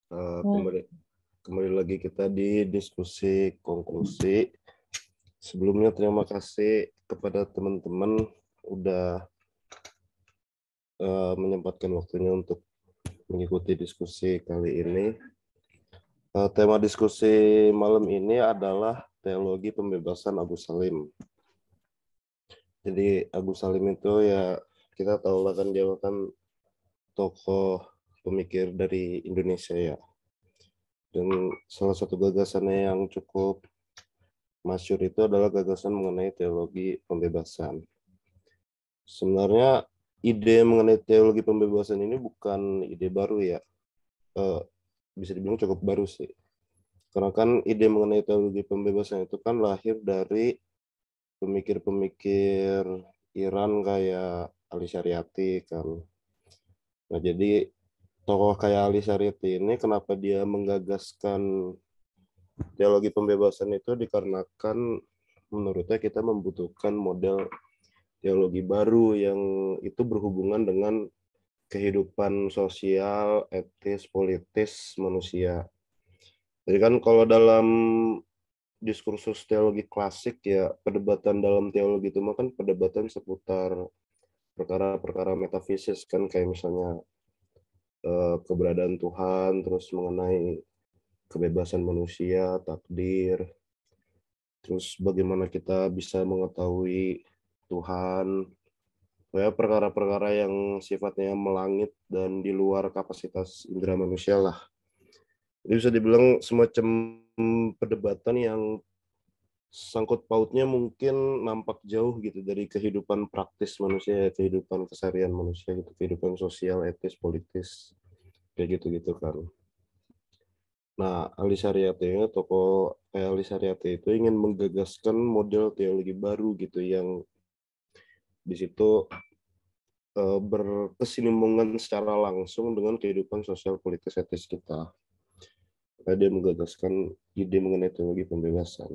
Kembali kembali lagi kita di diskusi konklusi. Sebelumnya terima kasih kepada teman-teman udah menyempatkan waktunya untuk mengikuti diskusi kali ini. Tema diskusi malam ini adalah teologi pembebasan Agus Salim. Jadi Agus Salim itu ya kita tahu lah kan, dia kan tokoh pemikir dari Indonesia ya. Dan salah satu gagasannya yang cukup masyhur itu adalah gagasan mengenai teologi pembebasan. Sebenarnya ide mengenai teologi pembebasan ini bukan ide baru ya. Bisa dibilang cukup baru sih. Karena kan ide mengenai teologi pembebasan itu kan lahir dari pemikir-pemikir Iran kayak Ali Shariati kan. Nah, jadi tokoh kayak Ali Shariati ini kenapa dia menggagaskan teologi pembebasan itu dikarenakan menurutnya kita membutuhkan model teologi baru yang itu berhubungan dengan kehidupan sosial, etis, politis manusia. Jadi kan kalau dalam diskursus teologi klasik ya, perdebatan dalam teologi itu kan perdebatan seputar perkara-perkara metafisis kan, kayak misalnya keberadaan Tuhan, terus mengenai kebebasan manusia, takdir, terus bagaimana kita bisa mengetahui Tuhan, ya perkara-perkara yang sifatnya melangit dan di luar kapasitas indera manusia lah. Jadi bisa dibilang semacam perdebatan yang sangkut pautnya mungkin nampak jauh gitu dari kehidupan praktis manusia, kehidupan keseharian manusia gitu, kehidupan sosial, etis, politis, kayak gitu-gitu kan. Nah, Ali Shariati, tokoh Ali Shariati itu ingin menggagaskan model teologi baru gitu yang di situ berkesinambungan secara langsung dengan kehidupan sosial politis etis kita. Dia menggagaskan ide mengenai teologi pembebasan.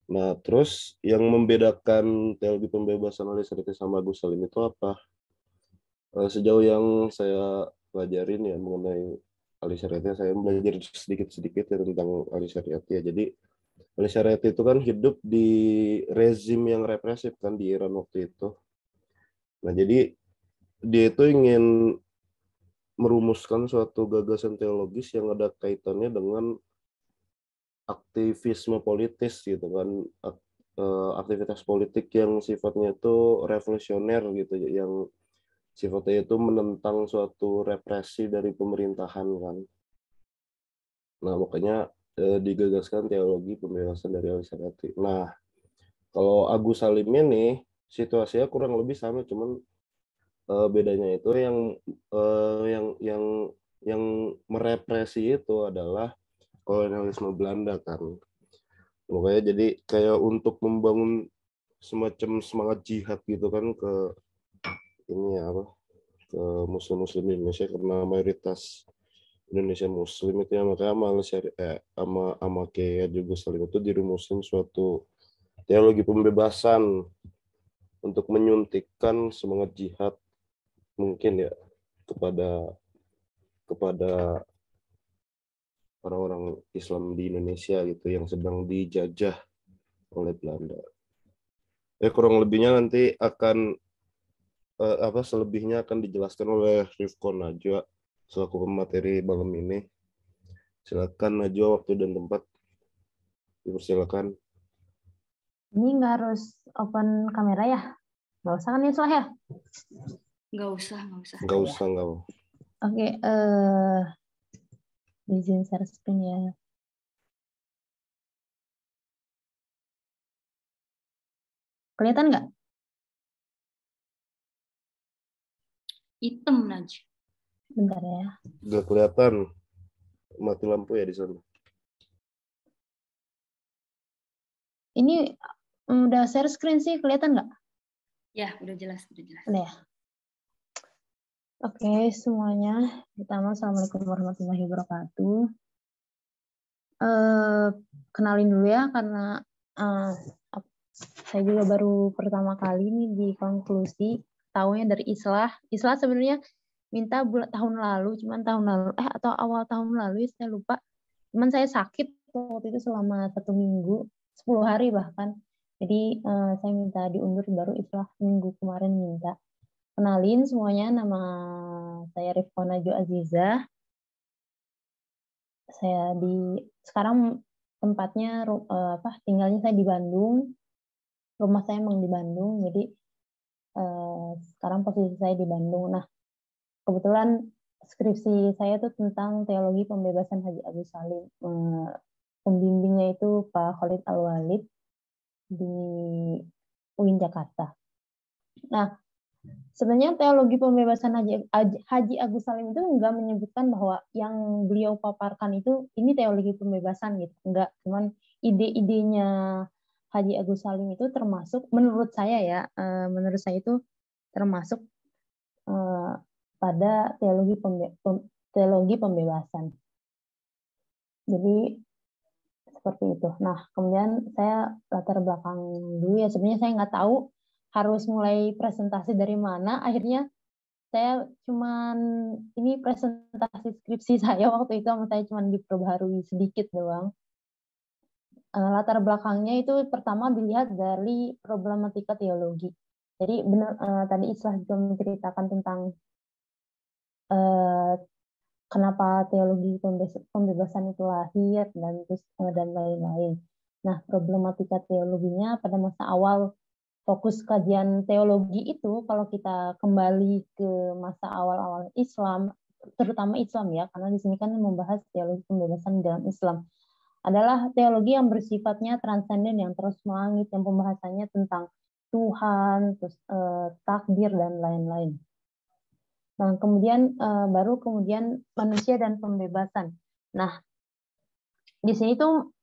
Nah, terus yang membedakan teologi pembebasan oleh Sariti sama Agus Salim itu apa? Sejauh yang saya pelajarin ya mengenai Ali Shariati, saya belajar sedikit-sedikit ya tentang Ali Shariati ya. Jadi Ali Shariati itu kan hidup di rezim yang represif kan di Iran waktu itu. Nah, jadi dia itu ingin merumuskan suatu gagasan teologis yang ada kaitannya dengan aktivisme politis gitu kan, aktivitas politik yang sifatnya itu revolusioner gitu, yang sifatnya itu menentang suatu represi dari pemerintahan kan. Nah, makanya digagaskan teologi pembebasan dari Ali Shariati. Nah, kalau Agus Salim ini situasinya kurang lebih sama, cuman bedanya itu yang merepresi itu adalah kolonialisme Belanda kan. Makanya jadi kayak untuk membangun semacam semangat jihad gitu kan ke ini ya apa, ke muslim-muslim Indonesia, karena mayoritas Indonesia muslim itu ya, makanya sama kayak juga Salim itu dirumusin suatu teologi pembebasan untuk menyuntikkan semangat jihad mungkin ya kepada kepada orang-orang Islam di Indonesia gitu yang sedang dijajah oleh Belanda. Kurang lebihnya nanti akan selebihnya akan dijelaskan oleh Rifkon Najwa selaku pemateri malam ini. Silakan Najwa, waktu dan tempat dipersilakan. Ini nggak harus open kamera ya? Nggak usah kan Yusuf ya? Nggak usah. Nggak usah. Oke, izin share screen ya. Kelihatan nggak? Hitam aja. Bentar ya. Nggak kelihatan. Mati lampu ya di sana. Ini udah share screen sih, kelihatan nggak? Ya, udah jelas. Udah ya. Oke, semuanya. Pertama, Assalamualaikum warahmatullahi wabarakatuh. Kenalin dulu ya, karena saya juga baru pertama kali nih di konklusi. Taunya dari Islah. Islah sebenarnya minta tahun lalu, atau awal tahun lalu ya, saya lupa. Cuman saya sakit waktu itu selama 1 minggu, 10 hari bahkan. Jadi saya minta diundur, baru islah minggu kemarin minta. Kenalin semuanya, nama saya Rifkona Jo Azizah. Saya sekarang tempatnya tinggalnya saya di Bandung. Rumah saya emang di Bandung, jadi sekarang posisi saya di Bandung. Nah, kebetulan skripsi saya itu tentang teologi pembebasan Haji Agus Salim. Pembimbingnya itu Pak Khalid Al-Walid di UIN Jakarta. Nah, sebenarnya teologi pembebasan Haji Agus Salim itu enggak menyebutkan bahwa yang beliau paparkan itu ini teologi pembebasan gitu. Enggak, cuman ide-idenya Haji Agus Salim itu termasuk, menurut saya itu termasuk pada teologi pembebasan. Jadi seperti itu. Nah, kemudian saya latar belakang dulu ya. Sebenarnya saya nggak tahu harus mulai presentasi dari mana. Akhirnya saya ini presentasi skripsi saya waktu itu, saya cuman diperbaharui sedikit doang. Latar belakangnya itu pertama dilihat dari problematika teologi. Jadi benar tadi Islah juga menceritakan tentang kenapa teologi pembebasan itu lahir dan lain-lain. Nah, problematika teologinya pada masa awal fokus kajian teologi itu, kalau kita kembali ke masa awal-awal Islam, terutama Islam ya, karena di sini kan membahas teologi pembebasan dalam Islam, adalah teologi yang bersifatnya transenden, yang terus melangit, yang pembahasannya tentang Tuhan, terus takdir dan lain-lain. Nah, baru kemudian manusia dan pembebasan. Nah, di sini tuh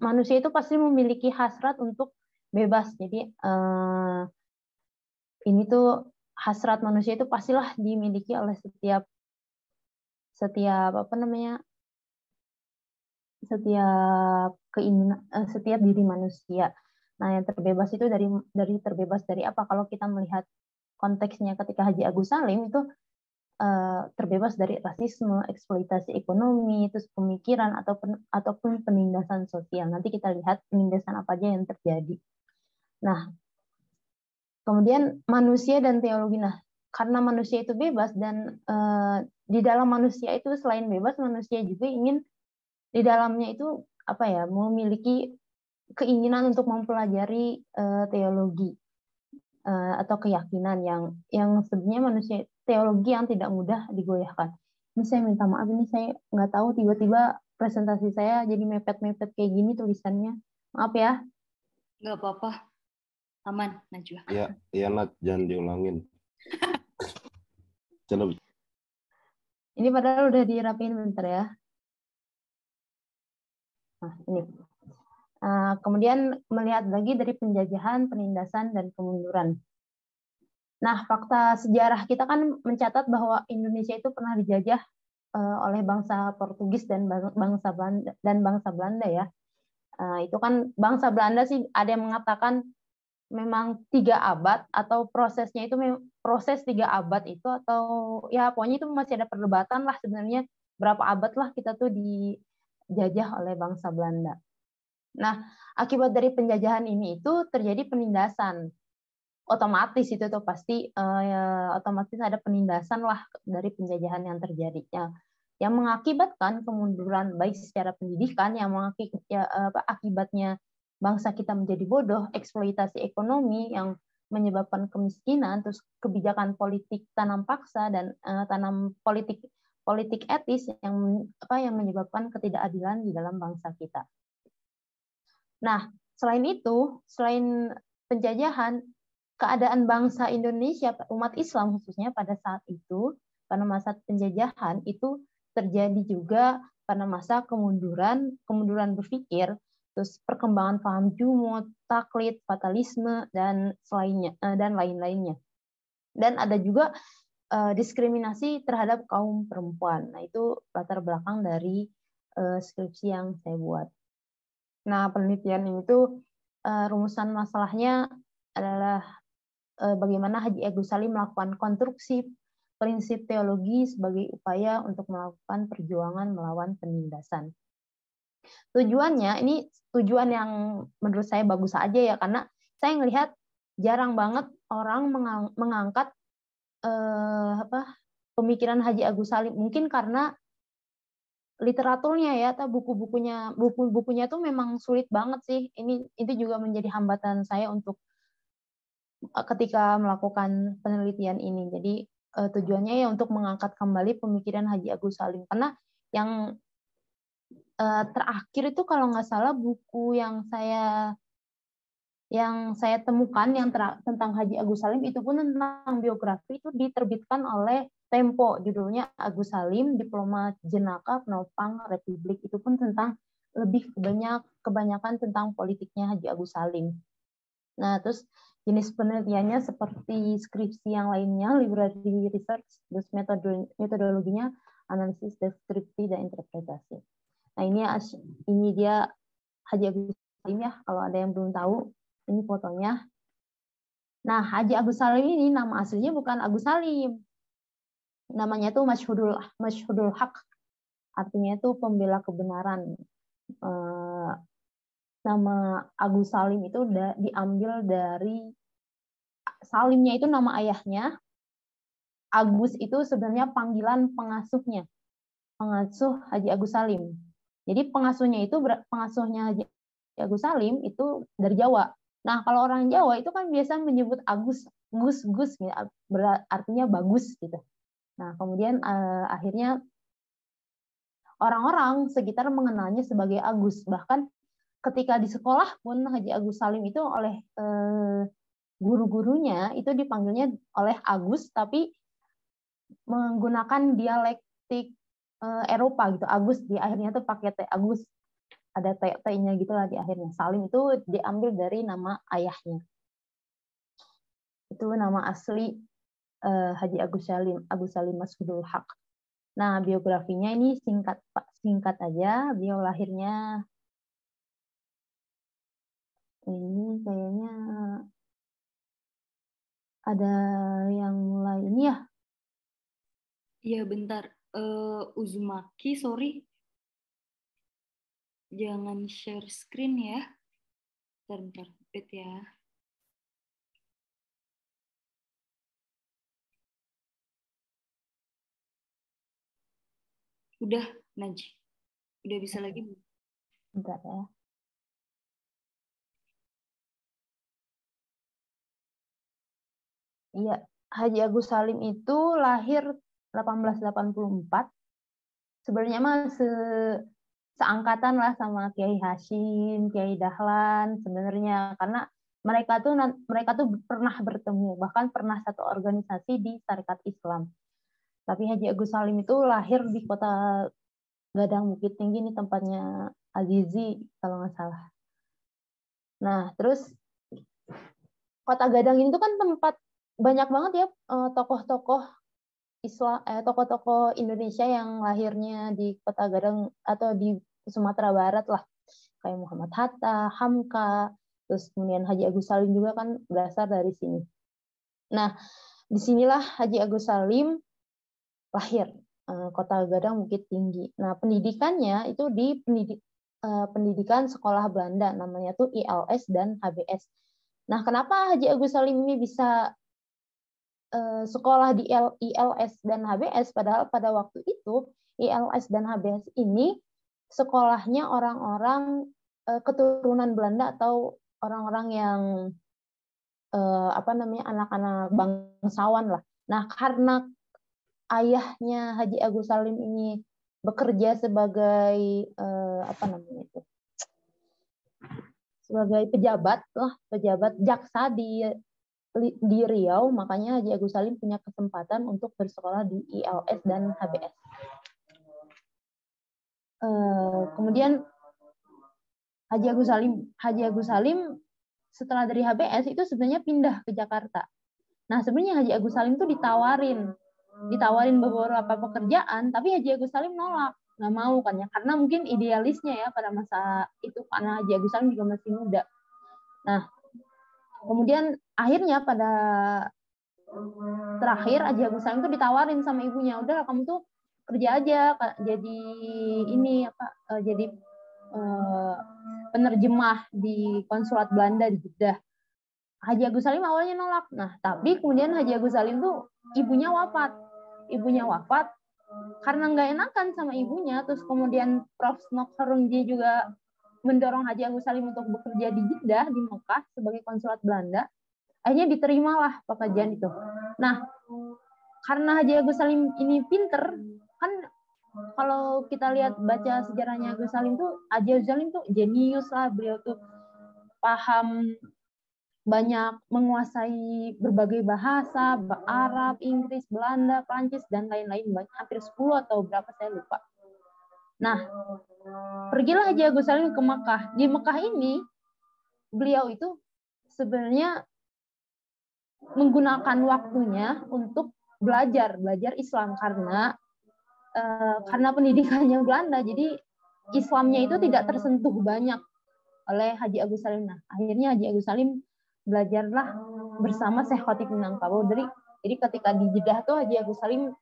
manusia itu pasti memiliki hasrat untuk bebas. Jadi ini tuh hasrat manusia itu pastilah dimiliki oleh setiap keinginan, setiap diri manusia. Nah, yang terbebas itu dari terbebas dari apa? Kalau kita melihat konteksnya ketika Haji Agus Salim itu terbebas dari rasisme, eksploitasi ekonomi, terus pemikiran ataupun penindasan sosial. Nanti kita lihat penindasan apa aja yang terjadi. Nah, kemudian manusia dan teologi. Nah, karena manusia itu bebas dan di dalam manusia itu selain bebas, manusia juga ingin di dalamnya itu memiliki keinginan untuk mempelajari teologi atau keyakinan yang sebenarnya manusia, teologi yang tidak mudah digoyahkan. Ini saya minta maaf, ini saya nggak tahu, tiba-tiba presentasi saya jadi mepet-mepet kayak gini tulisannya. Maaf ya. Nggak apa-apa. Aman, Najwa. Iya, Nat, jangan diulangin. Coba. Ini padahal udah dirapiin bentar ya. Nah, ini. Kemudian melihat lagi dari penjajahan, penindasan, dan kemunduran. Nah, fakta sejarah kita kan mencatat bahwa Indonesia itu pernah dijajah oleh bangsa Portugis dan bangsa Belanda ya. Itu kan bangsa Belanda sih ada yang mengatakan memang 3 abad atau prosesnya itu proses 3 abad itu, atau ya pokoknya itu masih ada perdebatan lah sebenarnya berapa abad lah kita tuh dijajah oleh bangsa Belanda. Nah, akibat dari penjajahan ini itu terjadi penindasan. Otomatis itu tuh pasti otomatis ada penindasan lah dari penjajahan yang terjadi, yang mengakibatkan kemunduran baik secara pendidikan, yang akibatnya bangsa kita menjadi bodoh, eksploitasi ekonomi yang menyebabkan kemiskinan, terus kebijakan politik tanam paksa dan tanam politik etis yang menyebabkan ketidakadilan di dalam bangsa kita. Nah, selain itu, selain penjajahan, keadaan bangsa Indonesia, umat Islam khususnya pada saat itu, pada masa penjajahan itu terjadi juga pada masa kemunduran berpikir, terus perkembangan paham jumud, taklid, fatalisme, dan lain-lainnya. Dan ada juga diskriminasi terhadap kaum perempuan. Nah, itu latar belakang dari skripsi yang saya buat. Nah, penelitian ini tuh rumusan masalahnya adalah bagaimana Haji Agus Salim melakukan konstruksi prinsip teologi sebagai upaya untuk melakukan perjuangan melawan penindasan. Tujuannya, ini tujuan yang menurut saya bagus aja ya, karena saya melihat jarang banget orang mengangkat pemikiran Haji Agus Salim. Mungkin karena literaturnya ya, atau buku-bukunya tuh memang sulit banget sih. Itu juga menjadi hambatan saya untuk ketika melakukan penelitian ini. Jadi tujuannya ya untuk mengangkat kembali pemikiran Haji Agus Salim, karena yang terakhir itu kalau nggak salah buku yang saya temukan tentang Haji Agus Salim itu pun tentang biografi, itu diterbitkan oleh Tempo, judulnya Agus Salim, Diplomat Jenaka Penopang Republik. Itu pun tentang kebanyakan tentang politiknya Haji Agus Salim. Nah, terus jenis penelitiannya seperti skripsi yang lainnya, library research, terus metodologinya analisis, deskripsi, dan interpretasi. Nah, ini dia Haji Agus Salim ya, kalau ada yang belum tahu, ini fotonya. Nah, Haji Agus Salim ini nama aslinya bukan Agus Salim. Namanya itu Masyhudul Haq. Artinya itu pembela kebenaran. Nama Agus Salim itu diambil dari Salimnya itu nama ayahnya. Agus itu sebenarnya panggilan pengasuhnya. Pengasuh Haji Agus Salim. Jadi pengasuhnya Haji Agus Salim itu dari Jawa. Nah, kalau orang Jawa itu kan biasa menyebut Agus, Gus, gitu, artinya bagus gitu. Nah, kemudian akhirnya orang-orang sekitar mengenalnya sebagai Agus. Bahkan ketika di sekolah pun Haji Agus Salim itu oleh guru-gurunya itu dipanggilnya oleh Agus, tapi menggunakan dialektik Eropa gitu. Agus di akhirnya tuh pakai T, Agus. Ada T-nya gitu lah di akhirnya. Salim itu diambil dari nama ayahnya. Itu nama asli Haji Agus Salim Masyhudul Haq. Nah, biografinya ini singkat aja. Beliau lahirnya ini kayaknya ada yang lain ya. Iya, bentar. Uzumaki, sorry. Jangan share screen ya. Bentar, wait ya. Udah, Najih. Udah bisa lagi? Bentar ya. Iya, Haji Agus Salim itu lahir 1884. Sebenarnya mah seangkatan lah sama Kiai Hashim, Kiai Dahlan sebenarnya, karena mereka tuh pernah bertemu, bahkan pernah satu organisasi di Sarekat Islam. Tapi Haji Agus Salim itu lahir di kota Gadang Bukit Tinggi, ini tempatnya Azizi kalau nggak salah. Nah, terus kota Gadang ini tuh kan tempat banyak banget ya tokoh-tokoh Islam, tokoh-tokoh Indonesia yang lahirnya di kota Gadang atau di Sumatera Barat lah, kayak Muhammad Hatta, Hamka, terus kemudian Haji Agus Salim juga kan berasal dari sini. Nah, disinilah Haji Agus Salim lahir, kota Gadang Bukit Tinggi. Nah, pendidikannya itu di pendidikan sekolah Belanda, namanya tuh ILS dan HBS. Nah, kenapa Haji Agus Salim ini bisa sekolah di ILS dan HBS, padahal pada waktu itu ILS dan HBS ini sekolahnya orang-orang keturunan Belanda atau orang-orang yang anak-anak bangsawan lah. Nah, karena ayahnya Haji Agus Salim ini bekerja sebagai sebagai pejabat jaksa di Riau, makanya Haji Agus Salim punya kesempatan untuk bersekolah di ILS dan HBS. Kemudian Haji Agus Salim setelah dari HBS itu sebenarnya pindah ke Jakarta. Nah, sebenarnya Haji Agus Salim itu ditawarin beberapa pekerjaan, tapi Haji Agus Salim nolak, nggak mau kan ya, karena mungkin idealisnya ya pada masa itu, karena Haji Agus Salim juga masih muda. Nah, kemudian akhirnya pada terakhir Haji Agus Salim tuh ditawarin sama ibunya, udah kamu tuh kerja aja jadi ini jadi penerjemah di konsulat Belanda di Jeddah. Haji Agus Salim awalnya nolak. Nah, tapi kemudian Haji Agus Salim tuh ibunya wafat. Ibunya wafat karena nggak enakan sama ibunya. Terus kemudian Prof. Nok Harunji juga mendorong Haji Agus Salim untuk bekerja di Jeddah, di Mekah sebagai konsulat Belanda. Akhirnya diterimalah pekerjaan itu. Nah, karena Haji Agus Salim ini pinter, kan kalau kita lihat baca sejarahnya Agus Salim tuh, Haji Agus Salim tuh jenius lah, beliau tuh paham banyak, menguasai berbagai bahasa, Arab, Inggris, Belanda, Prancis, dan lain-lain, hampir 10 atau berapa saya lupa. Nah, pergilah Haji Agus Salim ke Mekah. Di Mekah ini, beliau itu sebenarnya menggunakan waktunya untuk belajar Islam karena pendidikannya Belanda, jadi Islamnya itu tidak tersentuh banyak oleh Haji Agus Salim. Nah, akhirnya Haji Agus Salim belajarlah bersama Syekh Khatib Minangkabau. Jadi ketika di Jeddah tuh Haji Agus Salim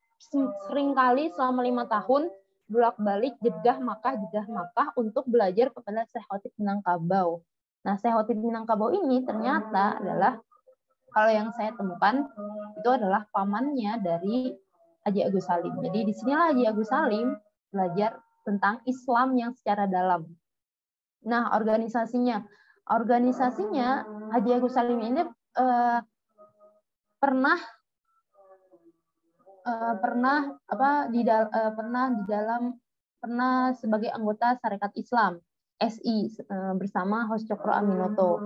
sering kali selama 5 tahun bolak-balik Jeddah Makkah untuk belajar kepada Syekh Khatib Minangkabau. Nah, Syekh Khatib Minangkabau ini ternyata adalah, kalau yang saya temukan, itu adalah pamannya dari Haji Agus Salim. Jadi disinilah Haji Agus Salim belajar tentang Islam yang secara dalam. Nah, organisasinya Haji Agus Salim ini pernah sebagai anggota Sarekat Islam SI bersama Hos Cokro Aminoto.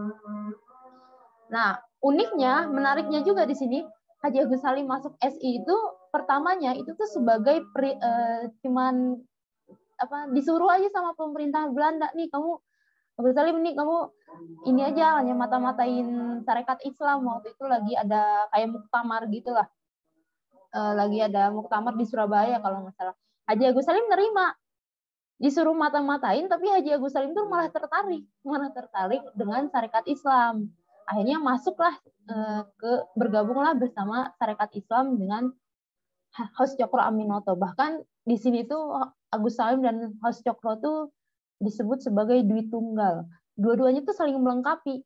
Nah, uniknya, menariknya juga di sini, Haji Agus Salim masuk SI itu pertamanya itu tuh sebagai cuman disuruh aja sama pemerintah Belanda, nih kamu Agus Salim, nih kamu ini aja hanya mata-matain Sarekat Islam. Waktu itu lagi ada kayak muktamar gitulah, lagi ada muktamar di Surabaya kalau nggak salah. Haji Agus Salim nerima, disuruh mata-matain, tapi Haji Agus Salim tuh malah tertarik dengan Sarekat Islam. Akhirnya masuklah bergabunglah bersama Sarekat Islam dengan Hos Cokro Aminoto. Bahkan di sini tuh Agus Salim dan Hos Cokro tuh disebut sebagai Dwi Tunggal. Dua-duanya tuh saling melengkapi.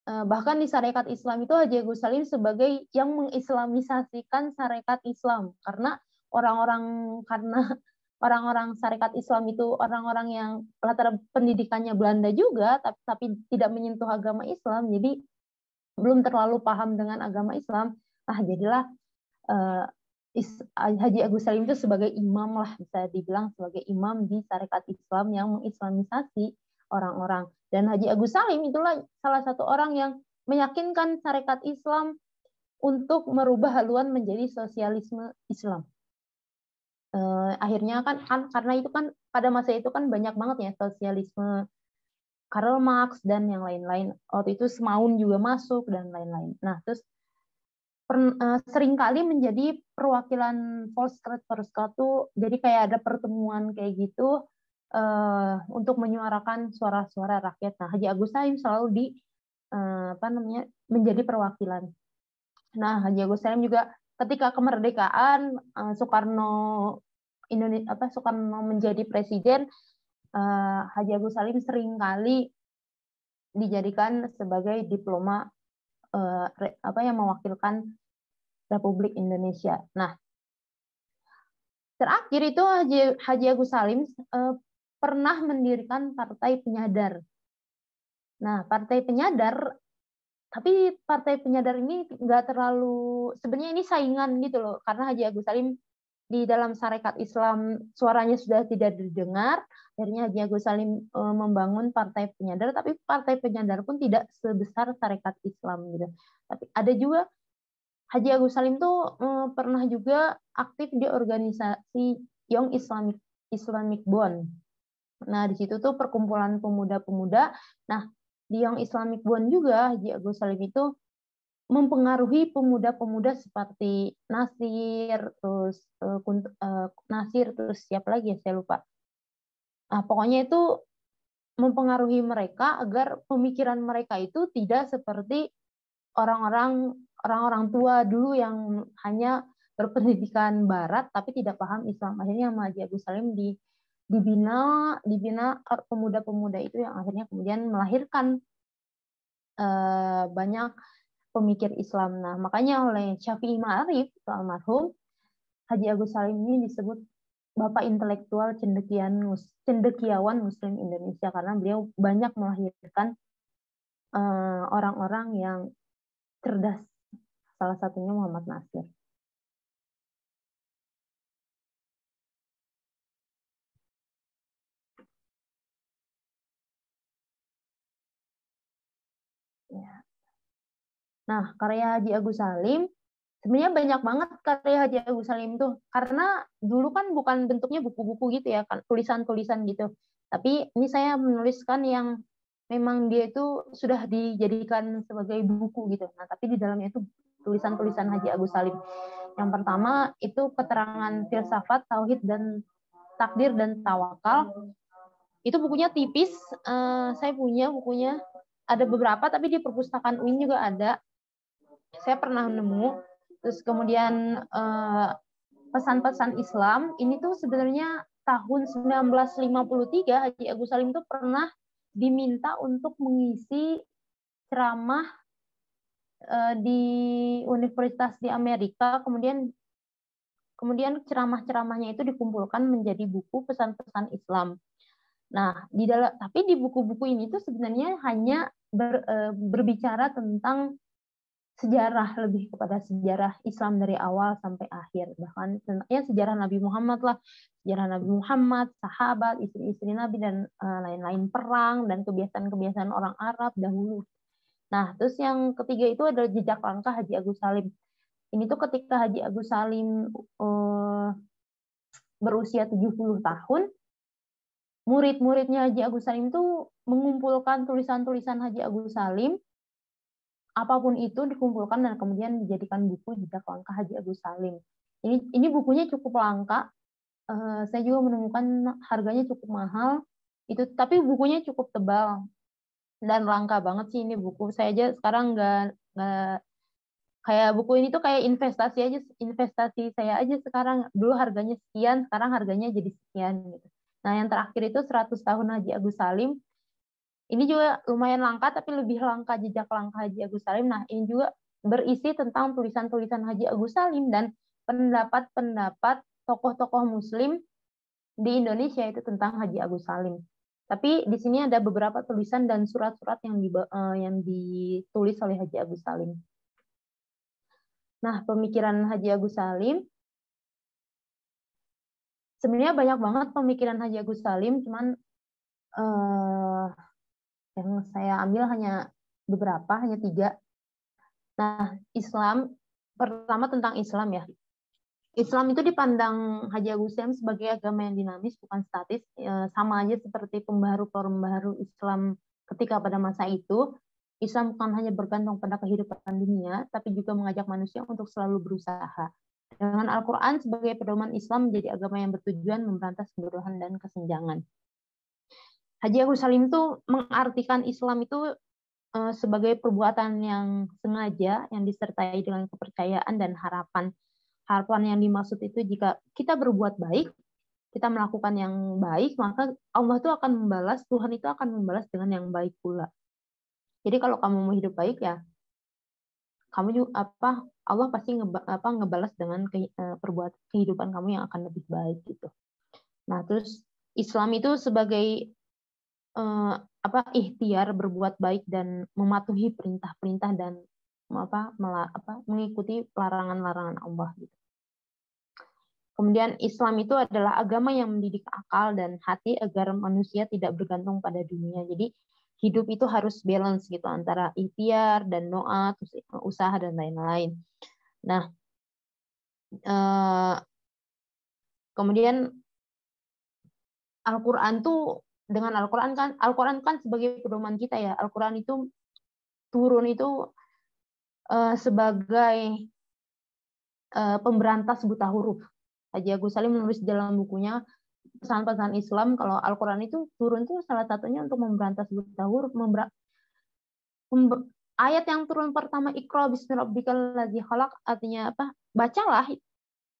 Bahkan di Sarekat Islam itu Haji Agus Salim sebagai yang mengislamisasikan Sarekat Islam, karena orang-orang Sarekat Islam itu orang-orang yang latar pendidikannya Belanda juga, tapi tidak menyentuh agama Islam, jadi belum terlalu paham dengan agama Islam. Nah, jadilah Haji Agus Salim itu sebagai imam lah, bisa dibilang sebagai imam di Sarekat Islam yang mengislamisasi orang-orang. Dan Haji Agus Salim itulah salah satu orang yang meyakinkan Sarekat Islam untuk merubah haluan menjadi sosialisme Islam. Akhirnya kan karena itu kan pada masa itu kan banyak banget ya sosialisme, Karl Marx dan yang lain-lain. Waktu itu Semaun juga masuk dan lain-lain. Nah, terus seringkali menjadi perwakilan Volksrat tuh, jadi kayak ada pertemuan kayak gitu untuk menyuarakan suara-suara rakyat. Nah, Haji Agus Salim selalu menjadi perwakilan. Nah, Haji Agus Salim juga ketika kemerdekaan Soekarno menjadi presiden, Haji Agus Salim seringkali dijadikan sebagai diploma yang mewakilkan Republik Indonesia. Nah, terakhir itu Haji Agus Salim pernah mendirikan Partai Penyadar. Nah, Partai Penyadar, tapi Partai Penyadar ini nggak terlalu, sebenarnya ini saingan gitu loh, karena Haji Agus Salim di dalam Sarekat Islam suaranya sudah tidak didengar, akhirnya Haji Agus Salim membangun Partai Penyadar, tapi Partai Penyadar pun tidak sebesar Sarekat Islam gitu. Tapi ada juga Haji Agus Salim tuh pernah juga aktif di organisasi Young Islamic Bond. Nah, di situ tuh perkumpulan pemuda-pemuda. Nah, di Young Islamic Bond juga Haji Agus Salim itu mempengaruhi pemuda-pemuda seperti Nasir, terus siapa lagi ya, saya lupa. Nah, pokoknya itu mempengaruhi mereka agar pemikiran mereka itu tidak seperti orang-orang orang-orang tua dulu yang hanya berpendidikan Barat tapi tidak paham Islam. Akhirnya sama Haji Agus Salim dibina pemuda-pemuda itu yang akhirnya kemudian melahirkan banyak pemikir Islam. Nah, makanya oleh Syafi'i Ma'arif almarhum, Haji Agus Salim ini disebut Bapak Intelektual Cendekiawan Muslim Indonesia karena beliau banyak melahirkan orang-orang yang cerdas. Salah satunya Muhammad Nasir. Ya. Nah, karya Haji Agus Salim sebenarnya banyak banget karya Haji Agus Salim tuh, karena dulu kan bukan bentuknya buku-buku gitu ya, kan tulisan-tulisan gitu. Tapi ini saya menuliskan yang memang dia itu sudah dijadikan sebagai buku gitu. Nah, tapi di dalamnya itu tulisan-tulisan Haji Agus Salim. Yang pertama itu keterangan filsafat, tauhid dan takdir dan tawakal. Itu bukunya tipis. Saya punya bukunya. Ada beberapa, tapi di perpustakaan UIN juga ada. Saya pernah nemu. Terus kemudian pesan-pesan Islam. Ini tuh sebenarnya tahun 1953 Haji Agus Salim tuh pernah diminta untuk mengisi ceramah di universitas di Amerika. Kemudian ceramah-ceramahnya itu dikumpulkan menjadi buku pesan-pesan Islam. Nah, tapi di buku-buku ini tuh sebenarnya hanya berbicara tentang sejarah, lebih kepada sejarah Islam dari awal sampai akhir. Bahkan ya sejarah Nabi Muhammad lah, sejarah Nabi Muhammad, sahabat, istri-istri Nabi dan lain-lain, perang dan kebiasaan-kebiasaan orang Arab dahulu. Nah, terus yang ketiga itu adalah jejak langkah Haji Agus Salim. Ini tuh ketika Haji Agus Salim berusia 70 tahun, murid-muridnya Haji Agus Salim tuh mengumpulkan tulisan-tulisan Haji Agus Salim, apapun itu dikumpulkan dan kemudian dijadikan buku jejak langkah Haji Agus Salim. Ini bukunya cukup langka. Saya juga menemukan harganya cukup mahal. Tapi bukunya cukup tebal dan langka banget sih ini buku. Saya aja sekarang nggak kayak buku ini tuh kayak investasi saya aja sekarang. Dulu harganya sekian, sekarang harganya jadi sekian gitu. Nah, yang terakhir itu 100 tahun Haji Agus Salim. Ini juga lumayan langka, tapi lebih langka jejak langkah Haji Agus Salim. Nah, ini juga berisi tentang tulisan-tulisan Haji Agus Salim dan pendapat-pendapat tokoh-tokoh Muslim di Indonesia itu tentang Haji Agus Salim. Tapi di sini ada beberapa tulisan dan surat-surat yang ditulis oleh Haji Agus Salim. Nah, pemikiran Haji Agus Salim, sebenarnya banyak banget pemikiran Haji Agus Salim, cuman yang saya ambil hanya beberapa, hanya 3. Nah, Islam, pertama tentang Islam ya. Islam itu dipandang Haji Agus Salim sebagai agama yang dinamis, bukan statis. Sama aja seperti pembaharu Islam ketika pada masa itu. Islam bukan hanya bergantung pada kehidupan dunia, tapi juga mengajak manusia untuk selalu berusaha. Dengan Al-Quran sebagai pedoman, Islam menjadi agama yang bertujuan memberantas kebodohan dan kesenjangan. Haji Agus Salim itu mengartikan Islam itu sebagai perbuatan yang sengaja, yang disertai dengan kepercayaan dan harapan. Harapan yang dimaksud itu jika kita berbuat baik, kita melakukan yang baik, maka Allah itu akan membalas, Tuhan itu akan membalas dengan yang baik pula. Jadi kalau kamu mau hidup baik ya, kamu juga Allah pasti ngebalas dengan kehidupan kamu yang akan lebih baik gitu. Nah, terus Islam itu sebagai ikhtiar berbuat baik dan mematuhi perintah-perintah dan mengikuti larangan-larangan Allah gitu. Kemudian Islam itu adalah agama yang mendidik akal dan hati agar manusia tidak bergantung pada dunia. Jadi hidup itu harus balance gitu antara ikhtiar dan doa, terus usaha dan lain-lain. Nah, kemudian Al-Quran tuh dengan Al-Quran kan sebagai pedoman kita ya. Al-Quran itu turun itu sebagai pemberantas buta huruf. Haji Agus Salim menulis dalam bukunya pesan-pesan Islam kalau Al-Quran itu turun tuh salah satunya untuk memberantas buta huruf, ayat yang turun pertama Iqra bismi rabbikal ladzi khalaq artinya apa? Bacalah.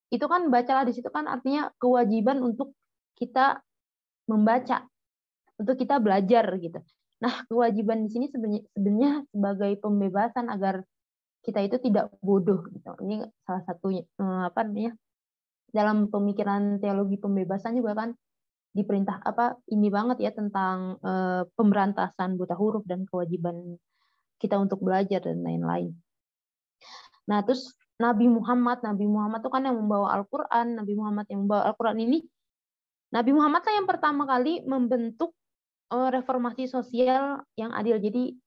Itu kan bacalah di situ kan artinya kewajiban untuk kita membaca, untuk kita belajar gitu. Nah, kewajiban di sini sebenarnya sebagai pembebasan agar kita itu tidak bodoh gitu. Ini salah satunya apa namanya? Dalam pemikiran teologi pembebasan juga kan diperintah apa ini banget ya tentang pemberantasan buta huruf dan kewajiban kita untuk belajar dan lain-lain. Nah, terus Nabi Muhammad itu kan yang membawa Al-Qur'an, Nabi Muhammad yang membawa Al-Qur'an ini, Nabi Muhammad lah yang pertama kali membentuk reformasi sosial yang adil. Jadi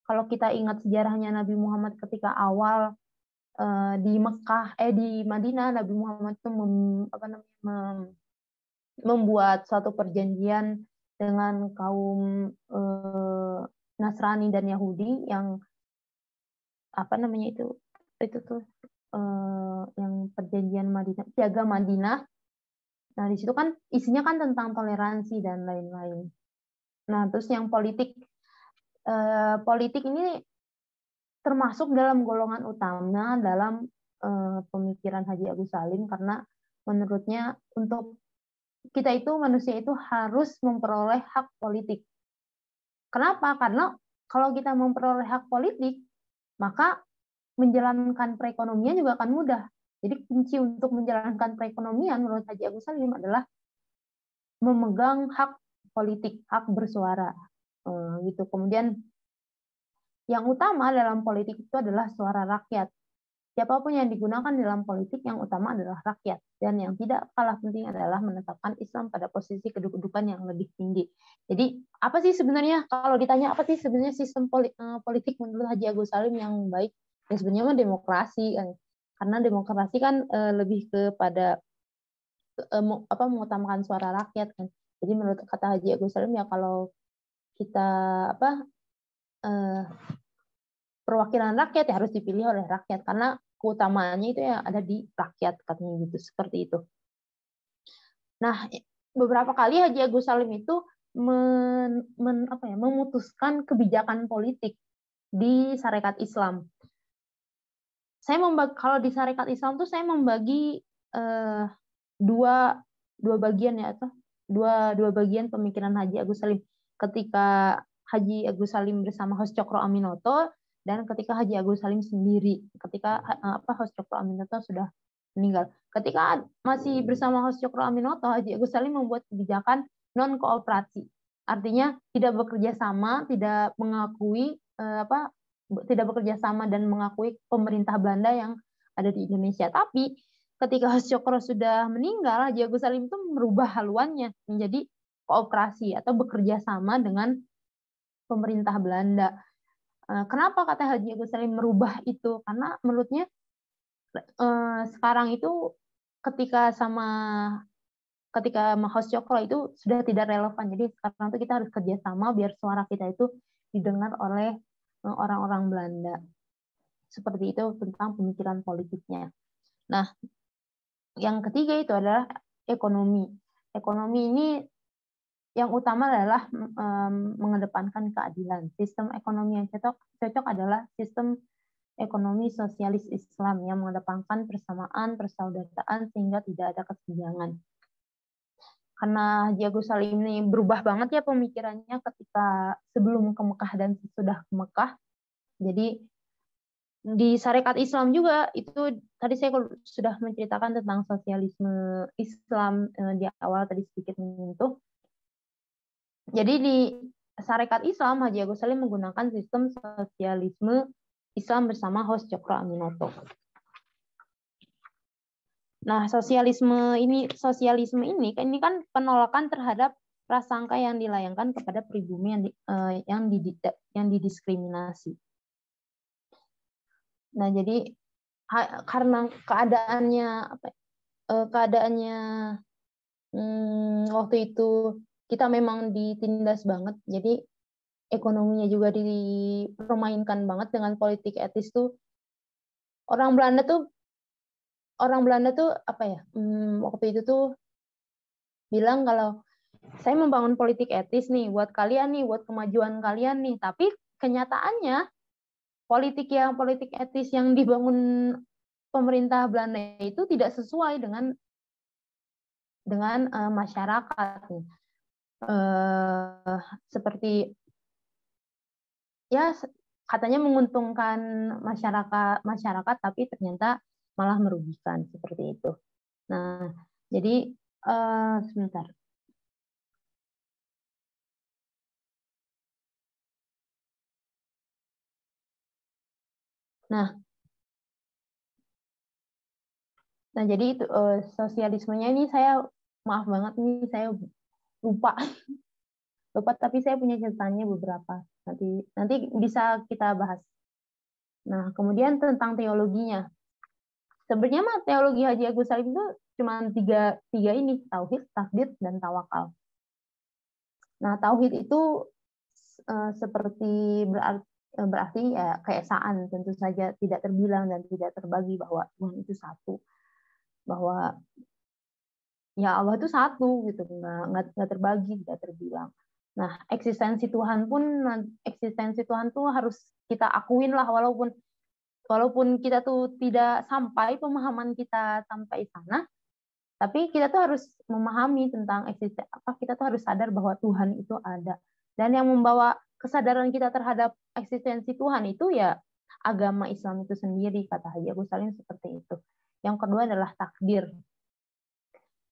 kalau kita ingat sejarahnya Nabi Muhammad ketika awal di Mekah, di Madinah, Nabi Muhammad itu membuat suatu perjanjian dengan kaum Nasrani dan Yahudi yang apa namanya itu tuh yang perjanjian Madinah, piagam Madinah. Nah, di situ kan isinya kan tentang toleransi dan lain-lain. Nah, terus yang politik ini termasuk dalam golongan utama dalam pemikiran Haji Agus Salim karena menurutnya untuk kita itu manusia itu harus memperoleh hak politik. Kenapa? Karena kalau kita memperoleh hak politik, maka menjalankan perekonomian juga akan mudah. Jadi kunci untuk menjalankan perekonomian menurut Haji Agus Salim adalah memegang hak politik, hak bersuara. Gitu. Kemudian yang utama dalam politik itu adalah suara rakyat. Siapapun yang digunakan dalam politik, yang utama adalah rakyat. Dan yang tidak kalah penting adalah menetapkan Islam pada posisi kedudukan yang lebih tinggi. Jadi, apa sih sebenarnya, kalau ditanya apa sih sebenarnya sistem politik menurut Haji Agus Salim yang baik? Ya sebenarnya mah demokrasi kan. Karena demokrasi kan lebih kepada mengutamakan suara rakyat kan. Jadi menurut kata Haji Agus Salim ya kalau kita perwakilan rakyat ya harus dipilih oleh rakyat karena keutamaannya itu ya ada di rakyat katanya gitu, seperti itu. Nah, beberapa kali Haji Agus Salim itu memutuskan kebijakan politik di Sarekat Islam. Kalau di Sarekat Islam tuh saya membagi dua bagian ya, atau dua bagian pemikiran Haji Agus Salim. Ketika Haji Agus Salim bersama Hos Cokro Aminoto dan ketika Haji Agus Salim sendiri, ketika Hos Cokro Aminoto sudah meninggal. Ketika masih bersama Hos Cokro Aminoto, Haji Agus Salim membuat kebijakan non kooperasi. Artinya tidak bekerja sama, tidak mengakui tidak bekerja sama dan mengakui pemerintah Belanda yang ada di Indonesia. Tapi ketika Hos Cokro sudah meninggal, Haji Agus Salim itu merubah haluannya menjadi kooperasi atau bekerja sama dengan pemerintah Belanda. Kenapa kata Haji Agus Salim merubah itu? Karena menurutnya sekarang itu ketika Hos Cokro itu sudah tidak relevan. Jadi sekarang itu kita harus kerja sama biar suara kita itu didengar oleh orang-orang Belanda. Seperti itu tentang pemikiran politiknya. Nah, yang ketiga itu adalah ekonomi. Ekonomi ini yang utama adalah mengedepankan keadilan. Sistem ekonomi yang cocok adalah sistem ekonomi sosialis Islam yang mengedepankan persamaan, persaudaraan sehingga tidak ada kesenjangan. Karena Haji Agus Salim ini berubah banget ya pemikirannya ketika sebelum ke Mekah dan sesudah ke Mekah. Jadi di Sarekat Islam juga itu tadi saya sudah menceritakan tentang sosialisme Islam di awal tadi sedikit menyentuh. Jadi di Sarekat Islam Haji Agus Salim menggunakan sistem sosialisme Islam bersama Hos Cokro Aminoto. Nah, sosialisme ini kan penolakan terhadap prasangka yang dilayangkan kepada pribumi yang didiskriminasi. Nah, jadi karena keadaannya waktu itu kita memang ditindas banget, jadi ekonominya juga dipermainkan banget dengan politik etis tuh. Orang Belanda tuh waktu itu tuh bilang kalau saya membangun politik etis nih buat kalian nih, buat kemajuan kalian nih, tapi kenyataannya politik etis yang dibangun pemerintah Belanda itu tidak sesuai dengan masyarakat. Seperti ya katanya menguntungkan masyarakat tapi ternyata malah merugikan seperti itu. Nah, jadi sebentar. Nah, jadi itu sosialismenya ini saya maaf banget nih saya lupa tapi saya punya ceritanya beberapa. Nanti bisa kita bahas. Nah, kemudian tentang teologinya. Sebenarnya mah teologi Haji Agus Salim itu cuma tiga ini, tauhid, takdir, dan tawakal. Nah, tauhid itu seperti berarti ya keesaan, tentu saja tidak terbilang dan tidak terbagi bahwa Tuhan itu satu, bahwa ya Allah itu satu gitu, nggak terbagi, tidak terbilang. Nah, eksistensi Tuhan tuh harus kita akuin lah, walaupun kita tuh tidak sampai pemahaman kita sampai sana, tapi kita tuh harus memahami tentang kita tuh harus sadar bahwa Tuhan itu ada. Dan yang membawa kesadaran kita terhadap eksistensi Tuhan itu ya agama Islam itu sendiri, kata Haji Agus Salim seperti itu. Yang kedua adalah takdir.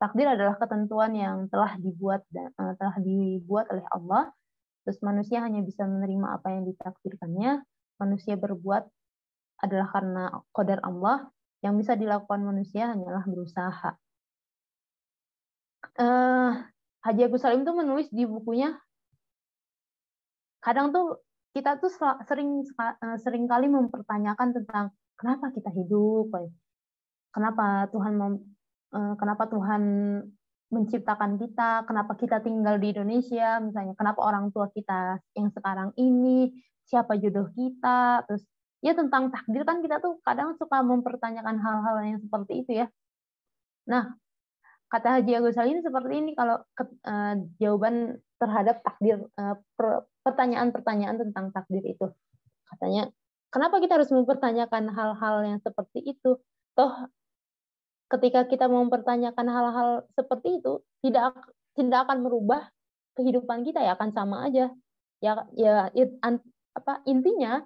Takdir adalah ketentuan yang telah dibuat oleh Allah. Terus manusia hanya bisa menerima apa yang ditakdirkannya. Manusia berbuat adalah karena qadar Allah. Yang bisa dilakukan manusia hanyalah berusaha. Haji Agus Salim tuh menulis di bukunya, kadang tuh kita tuh sering kali mempertanyakan tentang kenapa kita hidup, kenapa Tuhan menciptakan kita, kenapa kita tinggal di Indonesia, misalnya kenapa orang tua kita yang sekarang ini, siapa jodoh kita, terus ya tentang takdir kan kita tuh kadang suka mempertanyakan hal-hal yang seperti itu ya. Nah, kata Haji Agus Salim seperti ini kalau jawaban terhadap takdir, pertanyaan-pertanyaan tentang takdir itu. Katanya, kenapa kita harus mempertanyakan hal-hal yang seperti itu? Toh ketika kita mempertanyakan hal-hal seperti itu tidak akan merubah kehidupan kita, ya akan sama aja. Intinya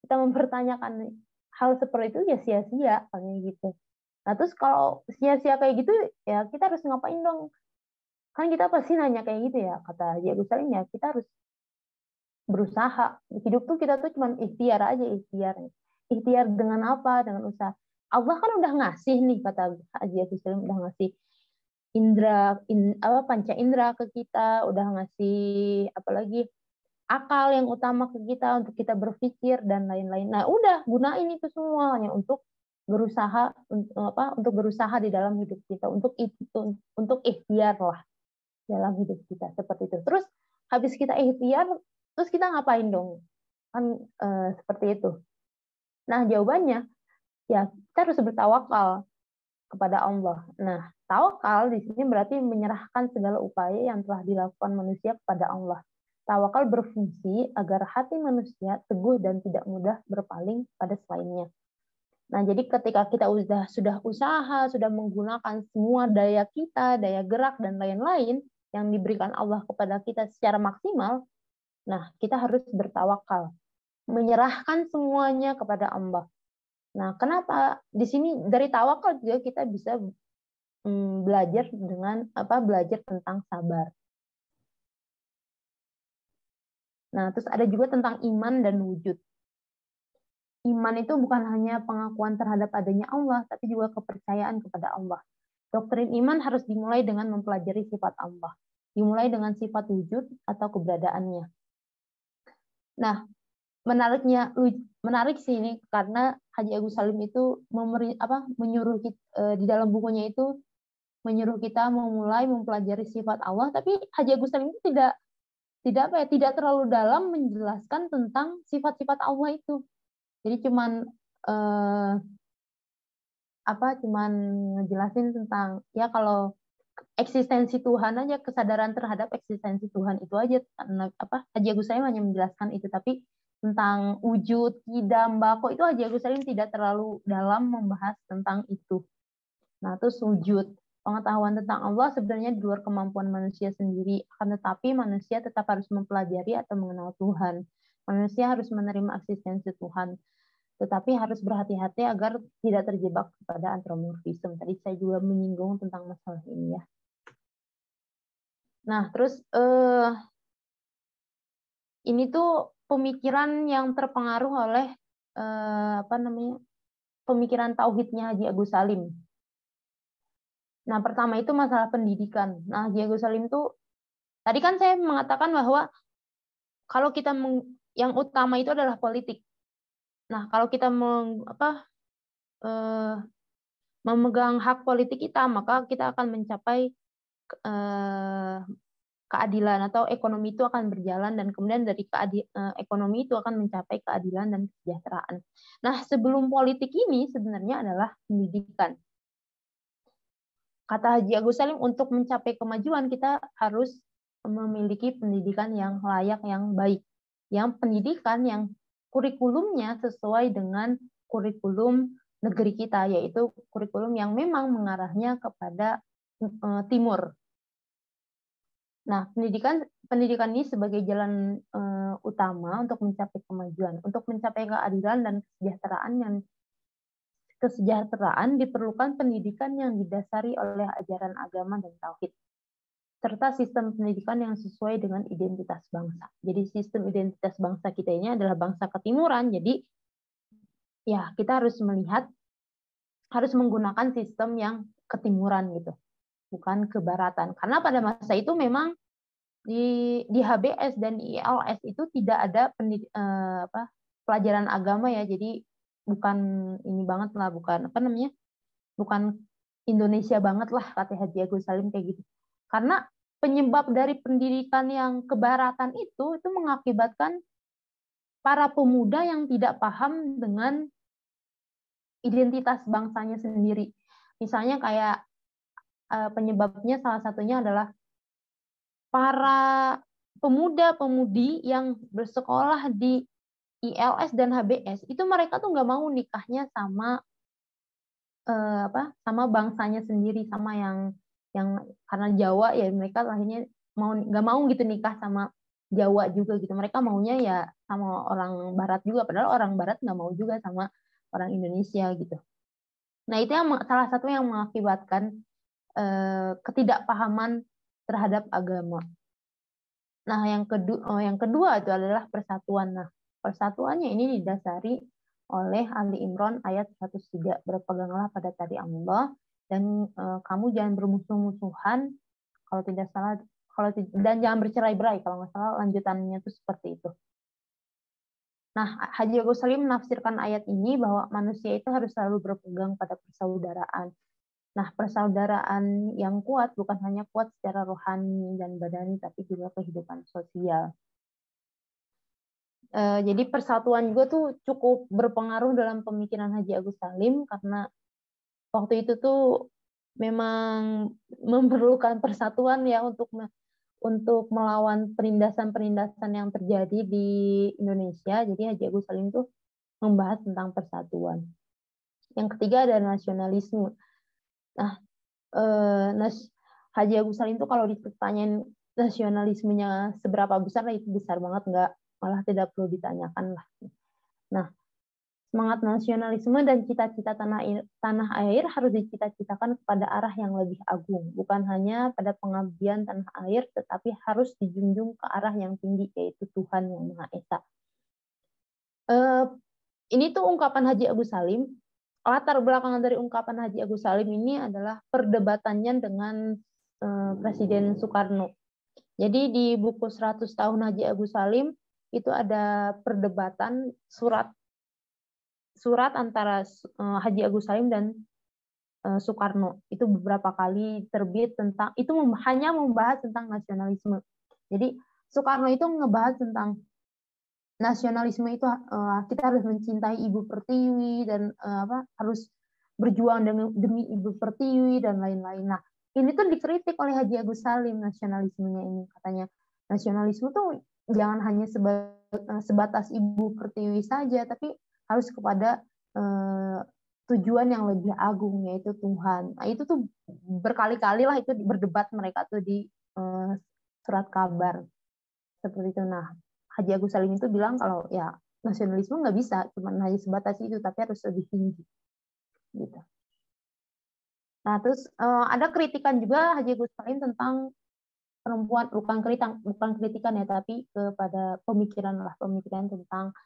kita mempertanyakan hal seperti itu ya sia-sia kayak gitu. Nah, terus kalau sia-sia kayak gitu, ya kita harus ngapain dong? Kan kita pasti nanya kayak gitu ya, kata Haji Agus Salim, ya kita harus berusaha. Hidup tuh kita tuh cuma ikhtiar aja, ikhtiar. Ikhtiar dengan apa? Dengan usaha. Allah kan udah ngasih nih, kata Haji Agus Salim, udah ngasih panca indera ke kita, udah ngasih apalagi akal yang utama ke kita untuk kita berpikir dan lain-lain. Nah, udah gunain itu semuanya untuk berusaha di dalam hidup kita, untuk ikhtiar lah dalam hidup kita seperti itu. Terus habis kita ikhtiar, terus kita ngapain dong? Kan seperti itu. Nah, jawabannya ya kita harus bertawakal kepada Allah. Nah, tawakal di sini berarti menyerahkan segala upaya yang telah dilakukan manusia kepada Allah. Tawakal berfungsi agar hati manusia teguh dan tidak mudah berpaling pada selainnya. Nah, jadi ketika kita sudah usaha, sudah menggunakan semua daya kita, daya gerak, dan lain-lain yang diberikan Allah kepada kita secara maksimal, nah, kita harus bertawakal. Menyerahkan semuanya kepada Allah. Nah, kenapa? Di sini dari tawakal juga kita bisa belajar tentang sabar. Nah, terus ada juga tentang iman dan wujud. Iman itu bukan hanya pengakuan terhadap adanya Allah, tapi juga kepercayaan kepada Allah. Doktrin iman harus dimulai dengan mempelajari sifat Allah. Dimulai dengan sifat wujud atau keberadaannya. Nah, menarik sih ini karena Haji Agus Salim itu menyuruh kita, di dalam bukunya itu menyuruh kita memulai mempelajari sifat Allah, tapi Haji Agus Salim itu tidak terlalu dalam menjelaskan tentang sifat-sifat Allah itu. Jadi cuman ngejelasin tentang ya kalau eksistensi Tuhan aja, kesadaran terhadap eksistensi Tuhan itu aja. Haji Agus Salim hanya menjelaskan itu, tapi tentang wujud, kidam, bako, itu Haji Agus Salim tidak terlalu dalam membahas tentang itu. Nah, terus wujud. Pengetahuan tentang Allah sebenarnya di luar kemampuan manusia sendiri, akan tetapi manusia tetap harus mempelajari atau mengenal Tuhan. Manusia harus menerima eksistensi Tuhan, tetapi harus berhati-hati agar tidak terjebak kepada antropomorfisme. Tadi saya juga menyinggung tentang masalah ini ya. Nah, terus ini tuh pemikiran yang terpengaruh oleh pemikiran tauhidnya Haji Agus Salim. Nah, pertama itu masalah pendidikan. Nah, Haji Agus Salim tuh tadi kan saya mengatakan bahwa kalau kita yang utama itu adalah politik. Nah, kalau kita memegang hak politik kita, maka kita akan mencapai keadilan, atau ekonomi itu akan berjalan, dan kemudian dari ekonomi itu akan mencapai keadilan dan kesejahteraan. Nah, sebelum politik ini sebenarnya adalah pendidikan. Kata Haji Agus Salim, untuk mencapai kemajuan kita harus memiliki pendidikan yang layak, yang baik. Yang pendidikan yang kurikulumnya sesuai dengan kurikulum negeri kita, yaitu kurikulum yang memang mengarahnya kepada timur. Nah, pendidikan ini sebagai jalan utama untuk mencapai kemajuan, untuk mencapai keadilan dan kesejahteraan diperlukan pendidikan yang didasari oleh ajaran agama dan tauhid, serta sistem pendidikan yang sesuai dengan identitas bangsa. Jadi sistem identitas bangsa kita ini adalah bangsa ketimuran, jadi ya kita harus menggunakan sistem yang ketimuran gitu, bukan kebaratan. Karena pada masa itu memang di HBS dan ILS itu tidak ada pelajaran agama ya, jadi bukan ini banget lah, bukan Indonesia banget lah kata Haji Agus Salim kayak gitu. Karena penyebab dari pendidikan yang kebaratan itu mengakibatkan para pemuda yang tidak paham dengan identitas bangsanya sendiri. Misalnya kayak penyebabnya salah satunya adalah para pemuda-pemudi yang bersekolah di ILS dan HBS itu mereka tuh nggak mau nikahnya sama sama bangsanya sendiri, sama yang karena Jawa ya, mereka akhirnya nggak mau gitu nikah sama Jawa juga gitu, mereka maunya ya sama orang Barat juga, padahal orang Barat nggak mau juga sama orang Indonesia gitu. Nah, itu yang salah satu yang mengakibatkan ketidakpahaman terhadap agama. Nah, yang kedua itu adalah persatuan. Nah, persatuannya ini didasari oleh Ali Imran ayat 103, berpeganglah pada tali Allah dan kamu jangan bermusuh-musuhan kalau tidak salah, dan jangan bercerai-berai, kalau nggak salah lanjutannya itu seperti itu. Nah, Haji Agus Salim menafsirkan ayat ini bahwa manusia itu harus selalu berpegang pada persaudaraan. Nah, persaudaraan yang kuat bukan hanya kuat secara rohani dan badani, tapi juga kehidupan sosial. Jadi persatuan juga tuh cukup berpengaruh dalam pemikiran Haji Agus Salim, karena waktu itu tuh memang memerlukan persatuan ya untuk melawan penindasan-penindasan yang terjadi di Indonesia. Jadi Haji Agus Salim tuh membahas tentang persatuan. Yang ketiga ada nasionalisme. Nah, Haji Agus Salim tuh kalau ditanyain nasionalismenya seberapa besar, itu besar banget, malah tidak perlu ditanyakan lah. Nah, semangat nasionalisme dan cita-cita tanah air harus dicita-citakan kepada arah yang lebih agung, bukan hanya pada pengabdian tanah air, tetapi harus dijunjung ke arah yang tinggi, yaitu Tuhan yang Maha Esa. Ini tuh ungkapan Haji Agus Salim. Latar belakangan dari ungkapan Haji Agus Salim ini adalah perdebatannya dengan Presiden Soekarno. Jadi di buku 100 tahun Haji Agus Salim itu ada perdebatan surat antara Haji Agus Salim dan Soekarno. Itu beberapa kali terbit tentang itu, hanya membahas tentang nasionalisme. Jadi Soekarno itu ngebahas tentang nasionalisme itu kita harus mencintai Ibu Pertiwi dan harus berjuang demi Ibu Pertiwi dan lain-lain. Nah, ini tuh dikritik oleh Haji Agus Salim nasionalismenya ini, katanya nasionalisme tuh jangan hanya sebatas Ibu Pertiwi saja, tapi harus kepada tujuan yang lebih agung, yaitu Tuhan. Nah, itu tuh berkali-kali lah itu berdebat mereka tuh di surat kabar seperti itu. Nah, Haji Agus Salim itu bilang kalau ya nasionalisme nggak bisa cuma hanya sebatas itu, tapi harus lebih tinggi gitu. Nah, terus ada kritikan juga Haji Agus Salim tentang perempuan, bukan kritikan ya, tapi kepada pemikiran tentang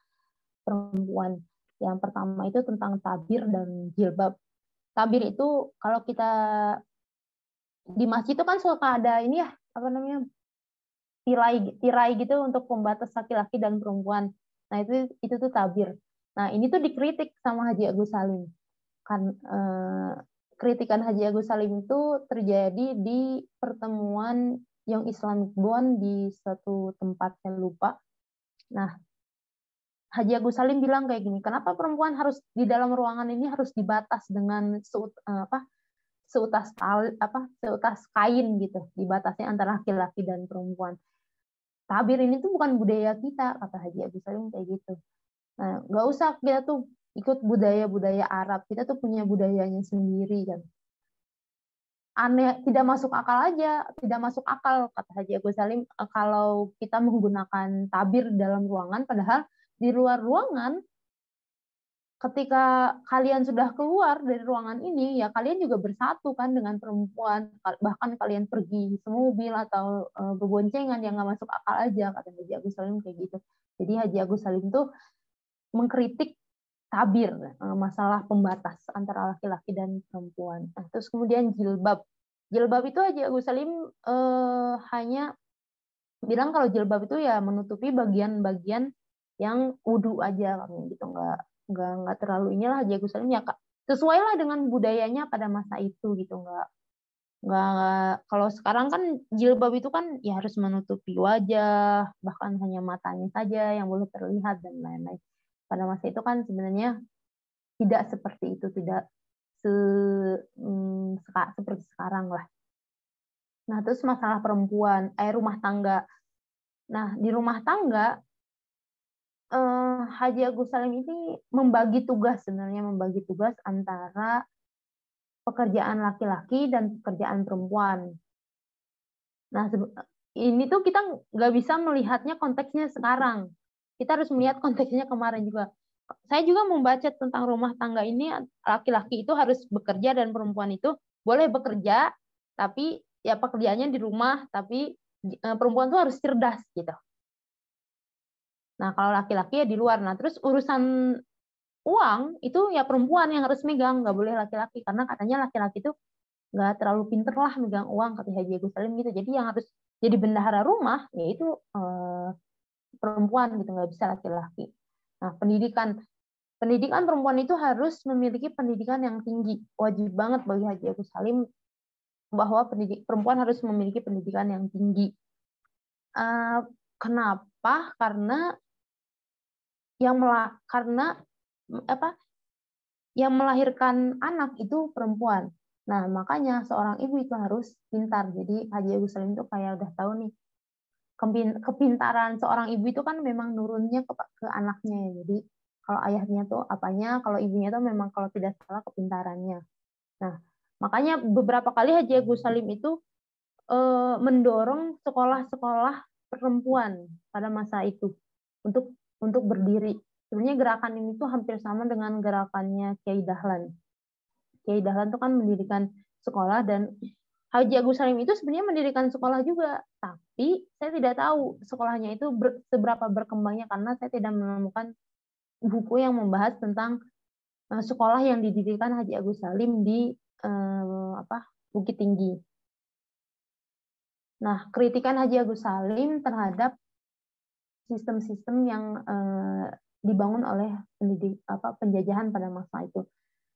perempuan. Yang pertama itu tentang tabir dan jilbab. Tabir itu kalau kita di masjid itu kan suka ada ini ya, apa namanya, tirai gitu untuk pembatas laki-laki dan perempuan. Nah, itu tuh tabir. Nah, ini tuh dikritik sama Haji Agus Salim. Kan kritikan Haji Agus Salim itu terjadi di pertemuan Young Islamic Bond di suatu tempat, saya lupa. Nah, Haji Agus Salim bilang kayak gini, kenapa perempuan harus di dalam ruangan ini harus dibatas dengan seutas kain gitu, dibatasnya antara laki-laki dan perempuan. Tabir ini tuh bukan budaya kita, kata Haji Agus Salim kayak gitu. Nah, nggak usah kita tuh ikut budaya-budaya Arab, kita tuh punya budayanya sendiri kan. Aneh, tidak masuk akal aja, tidak masuk akal, kata Haji Agus Salim, kalau kita menggunakan tabir dalam ruangan, padahal di luar ruangan, ketika kalian sudah keluar dari ruangan ini, ya kalian juga bersatu kan dengan perempuan, bahkan kalian pergi semobil atau berboncengan, yang nggak masuk akal aja, kata Haji Agus Salim kayak gitu. Jadi Haji Agus Salim tuh mengkritik tabir, masalah pembatas antara laki-laki dan perempuan. Nah, terus kemudian jilbab. Jilbab itu Haji Agus Salim hanya bilang kalau jilbab itu ya menutupi bagian-bagian yang wudu aja, gitu, nggak terlalu inilah Haji Agus Salim ya, Kak. Sesuai lah dengan budayanya pada masa itu gitu, nggak kalau sekarang kan jilbab itu kan ya harus menutupi wajah, bahkan hanya matanya saja yang boleh terlihat dan lain-lain. Pada masa itu kan sebenarnya tidak seperti itu, tidak seperti sekarang lah. Nah, terus masalah perempuan, rumah tangga. Nah, di rumah tangga Haji Agus Salim ini membagi tugas antara pekerjaan laki-laki dan pekerjaan perempuan. Nah, ini tuh kita nggak bisa melihatnya konteksnya sekarang. Kita harus melihat konteksnya kemarin juga. Saya juga membaca tentang rumah tangga ini, laki-laki itu harus bekerja dan perempuan itu boleh bekerja, tapi ya pekerjaannya di rumah, tapi perempuan tuh harus cerdas gitu. Nah, kalau laki-laki ya di luar. Nah, terus urusan uang itu ya perempuan yang harus megang, nggak boleh laki-laki, karena katanya laki-laki itu nggak terlalu pinter lah megang uang, kata Haji Agus Salim gitu. Jadi yang harus jadi bendahara rumah yaitu perempuan gitu, nggak bisa laki-laki. Nah, pendidikan perempuan itu harus memiliki pendidikan yang tinggi. Wajib banget bagi Haji Agus Salim bahwa perempuan harus memiliki pendidikan yang tinggi. Kenapa? Karena yang melahirkan anak itu perempuan. Nah, makanya seorang ibu itu harus pintar. Jadi Haji Agus Salim itu kayak udah tahu nih, kepintaran seorang ibu itu kan memang nurunnya ke anaknya. Jadi kalau ayahnya tuh apanya, kalau ibunya tuh memang kalau tidak salah kepintarannya. Nah, makanya beberapa kali Haji Agus Salim itu mendorong sekolah-sekolah perempuan pada masa itu untuk berdiri. Sebenarnya gerakan ini tuh hampir sama dengan gerakannya Kiai Dahlan. Kiai Dahlan itu kan mendirikan sekolah, dan Haji Agus Salim itu sebenarnya mendirikan sekolah juga, tapi saya tidak tahu sekolahnya itu seberapa berkembangnya karena saya tidak menemukan buku yang membahas tentang sekolah yang didirikan Haji Agus Salim di Bukit Tinggi. Nah, kritikan Haji Agus Salim terhadap sistem-sistem yang dibangun oleh penjajahan pada masa itu.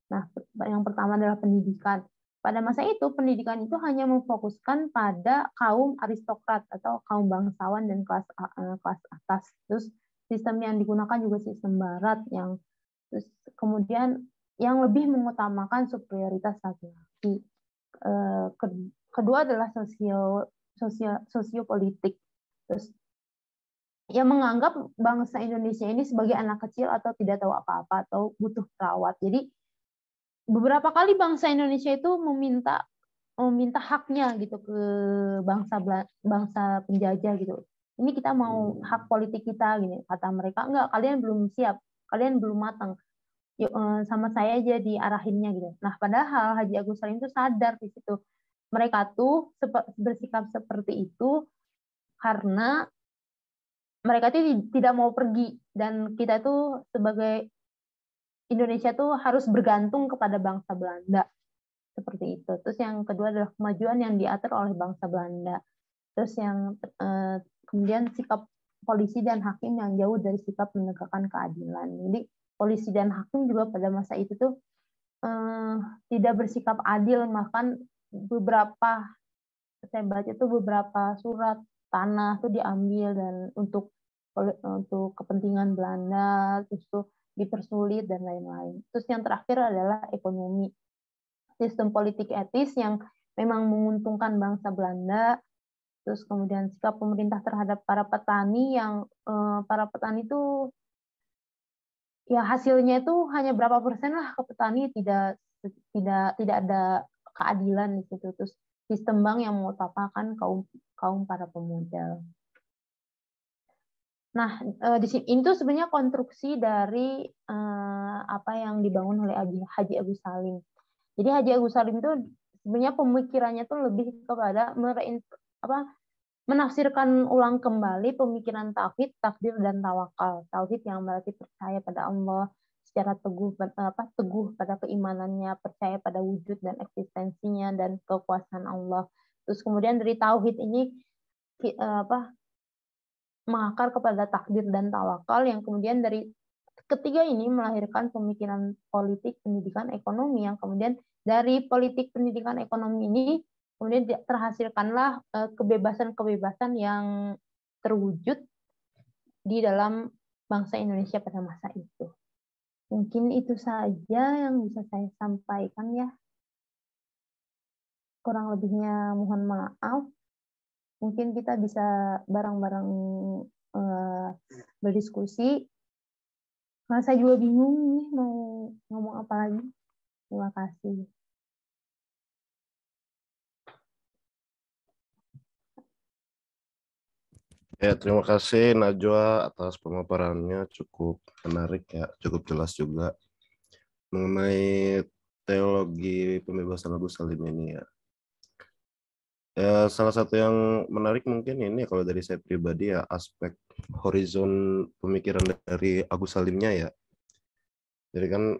Nah, yang pertama adalah pendidikan. Pada masa itu, pendidikan itu hanya memfokuskan pada kaum aristokrat atau kaum bangsawan dan kelas atas. Terus sistem yang digunakan juga sistem barat, terus kemudian yang lebih mengutamakan superioritas laki-laki. Kedua adalah sosiopolitik. Terus yang menganggap bangsa Indonesia ini sebagai anak kecil atau tidak tahu apa-apa atau butuh perawat. Jadi beberapa kali bangsa Indonesia itu meminta haknya gitu ke bangsa penjajah gitu. Ini kita mau hak politik kita gini, kata mereka. Enggak, kalian belum siap, kalian belum matang. Yuk, sama saya aja diarahinnya gitu. Nah, padahal Haji Agus Salim itu sadar di situ. Mereka tuh bersikap seperti itu karena mereka itu tidak mau pergi, dan kita tuh sebagai Indonesia tuh harus bergantung kepada bangsa Belanda seperti itu. Terus yang kedua adalah kemajuan yang diatur oleh bangsa Belanda. Terus yang kemudian sikap polisi dan hakim yang jauh dari sikap menegakkan keadilan. Jadi polisi dan hakim juga pada masa itu tuh tidak bersikap adil, bahkan beberapa saya baca itu beberapa surat tanah tuh diambil dan untuk kepentingan Belanda, terus tuh dipersulit dan lain-lain. Terus yang terakhir adalah ekonomi. Sistem politik etis yang memang menguntungkan bangsa Belanda, terus kemudian sikap pemerintah terhadap para petani yang para petani itu ya hasilnya itu hanya berapa persen lah ke petani, tidak ada keadilan di situ. Terus sistem bank yang mengutamakan kaum para pemodal. Nah, di sini itu sebenarnya konstruksi dari apa yang dibangun oleh Haji Agus Salim. Jadi Haji Agus Salim itu sebenarnya pemikirannya tuh lebih kepada menafsirkan ulang kembali pemikiran tauhid, takdir dan tawakal. Tauhid yang berarti percaya pada Allah secara teguh pada keimanannya, percaya pada wujud dan eksistensinya dan kekuasaan Allah. Terus kemudian dari tauhid ini mengakar kepada takdir dan tawakal, yang kemudian dari ketiga ini melahirkan pemikiran politik, pendidikan, ekonomi, yang kemudian dari politik, pendidikan, ekonomi ini kemudian terhasilkanlah kebebasan-kebebasan yang terwujud di dalam bangsa Indonesia pada masa itu. Mungkin itu saja yang bisa saya sampaikan ya. Kurang lebihnya mohon maaf. Mungkin kita bisa bareng-bareng berdiskusi. Karena saya juga bingung nih mau ngomong apa lagi. Terima kasih. Ya, terima kasih Najwa atas pemaparannya, cukup menarik ya, cukup jelas juga mengenai teologi pembebasan Agus Salim ini ya. Ya, salah satu yang menarik mungkin ini kalau dari saya pribadi ya, aspek horizon pemikiran dari Agus Salimnya ya. Jadi kan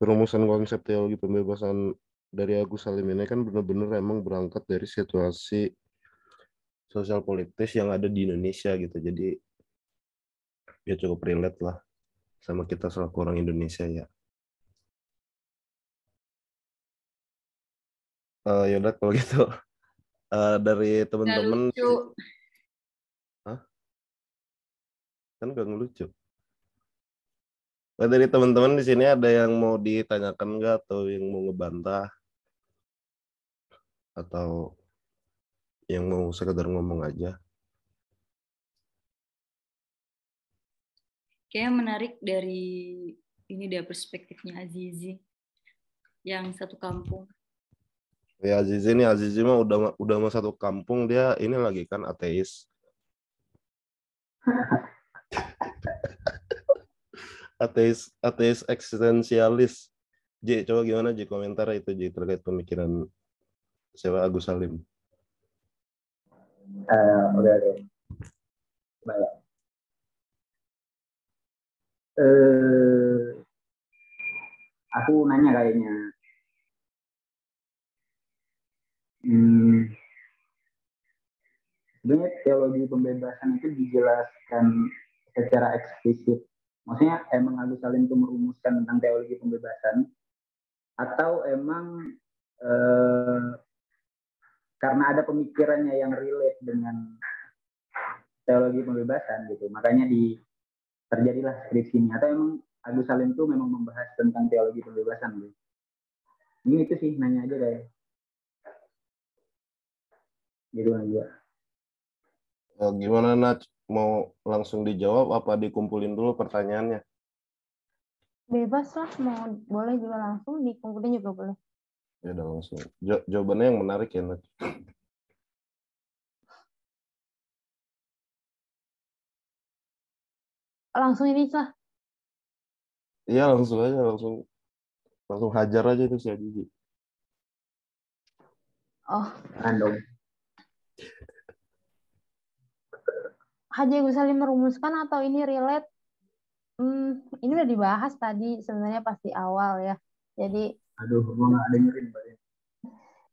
perumusan konsep teologi pembebasan dari Agus Salim ini kan benar-benar emang berangkat dari situasi sosial politis yang ada di Indonesia gitu. Jadi ya cukup relate lah sama kita selaku orang Indonesia ya. Yaudah kalau gitu dari Nggak teman-teman, lucu. kan gak ngelucu. Dari teman-teman di sini ada yang mau ditanyakan nggak, atau yang mau ngebantah, atau yang mau sekedar ngomong aja? Kayaknya menarik dari ini dari perspektifnya Azizi yang satu kampung. Ya Azizi mah udah mau satu kampung, dia ini lagi kan ateis. ateis eksistensialis. J, coba gimana J komentar itu J terkait pemikiran siapa Agus Salim? Oke. Baik. Aku nanya kayaknya. Sebenarnya teologi pembebasan itu dijelaskan secara eksplisit. Maksudnya emang Agus Salim itu merumuskan tentang teologi pembebasan, atau emang karena ada pemikirannya yang relate dengan teologi pembebasan gitu, makanya terjadilah skripsi ini, atau emang Agus Salim itu memang membahas tentang teologi pembebasan gitu. Ini itu sih, nanya aja kayak gitu aja. Gimana Nat? Mau langsung dijawab apa dikumpulin dulu pertanyaannya? Bebas lah, mau boleh juga langsung, dikumpulin juga boleh. Ya udah langsung. Jawabannya yang menarik ya Nat. Langsung ini lah. Iya langsung aja, langsung hajar aja itu si Azizi. Oh, Random. Haji Agus Salim merumuskan atau ini relate? Ini udah dibahas tadi sebenarnya pasti awal ya. Jadi Aduh, gue nggak dengerin.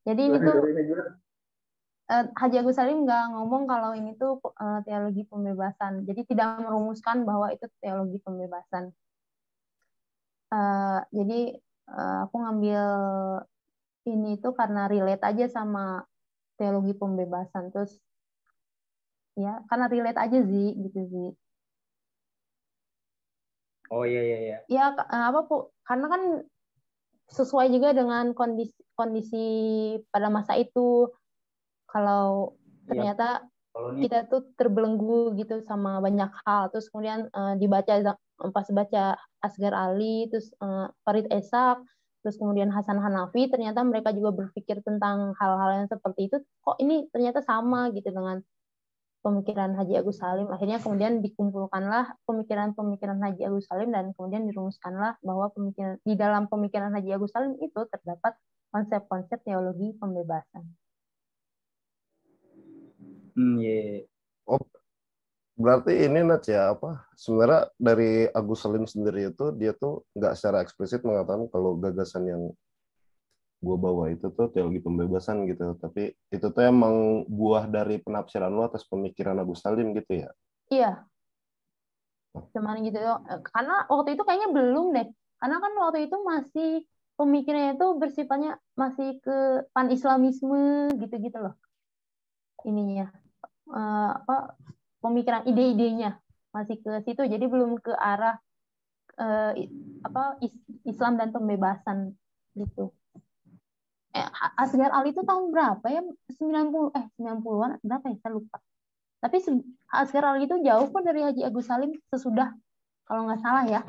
ini tuh Haji Agus Salim nggak ngomong kalau ini tuh teologi pembebasan. Jadi tidak merumuskan bahwa itu teologi pembebasan. Jadi aku ngambil ini tuh karena relate aja sama teologi pembebasan. Terus ya karena relate aja sih gitu sih. Oh iya iya iya. Ya apa karena kan sesuai juga dengan kondisi pada masa itu. Kalau ternyata kita tuh terbelenggu gitu sama banyak hal, terus kemudian dibaca pas baca Asgar Ali, terus Farid Esak, terus kemudian Hasan Hanafi, ternyata mereka juga berpikir tentang hal-hal yang seperti itu. Kok ini ternyata sama gitu dengan pemikiran Haji Agus Salim. Akhirnya kemudian dikumpulkanlah pemikiran-pemikiran Haji Agus Salim dan kemudian dirumuskanlah bahwa di dalam pemikiran Haji Agus Salim itu terdapat konsep-konsep teologi pembebasan. Yeah. Oh, berarti ini Nat ya apa? Sebenarnya dari Agus Salim sendiri itu dia tuh nggak secara eksplisit mengatakan kalau gagasan yang gue bawa itu tuh teologi pembebasan gitu. Tapi itu tuh emang buah dari penafsiran lo atas pemikiran Agus Salim gitu ya? Iya, cuman gitu. Karena waktu itu kayaknya belum deh. Karena kan waktu itu masih pemikirannya itu bersifatnya masih ke pan-islamisme gitu-gitu loh. Ininya. Apa pemikiran ide-idenya masih ke situ. Jadi belum ke arah Islam dan pembebasan gitu. Asgar Ali itu tahun berapa ya? 90-an berapa ya? Saya lupa. Tapi Asgar Ali itu jauh kok dari Haji Agus Salim sesudah, kalau nggak salah ya.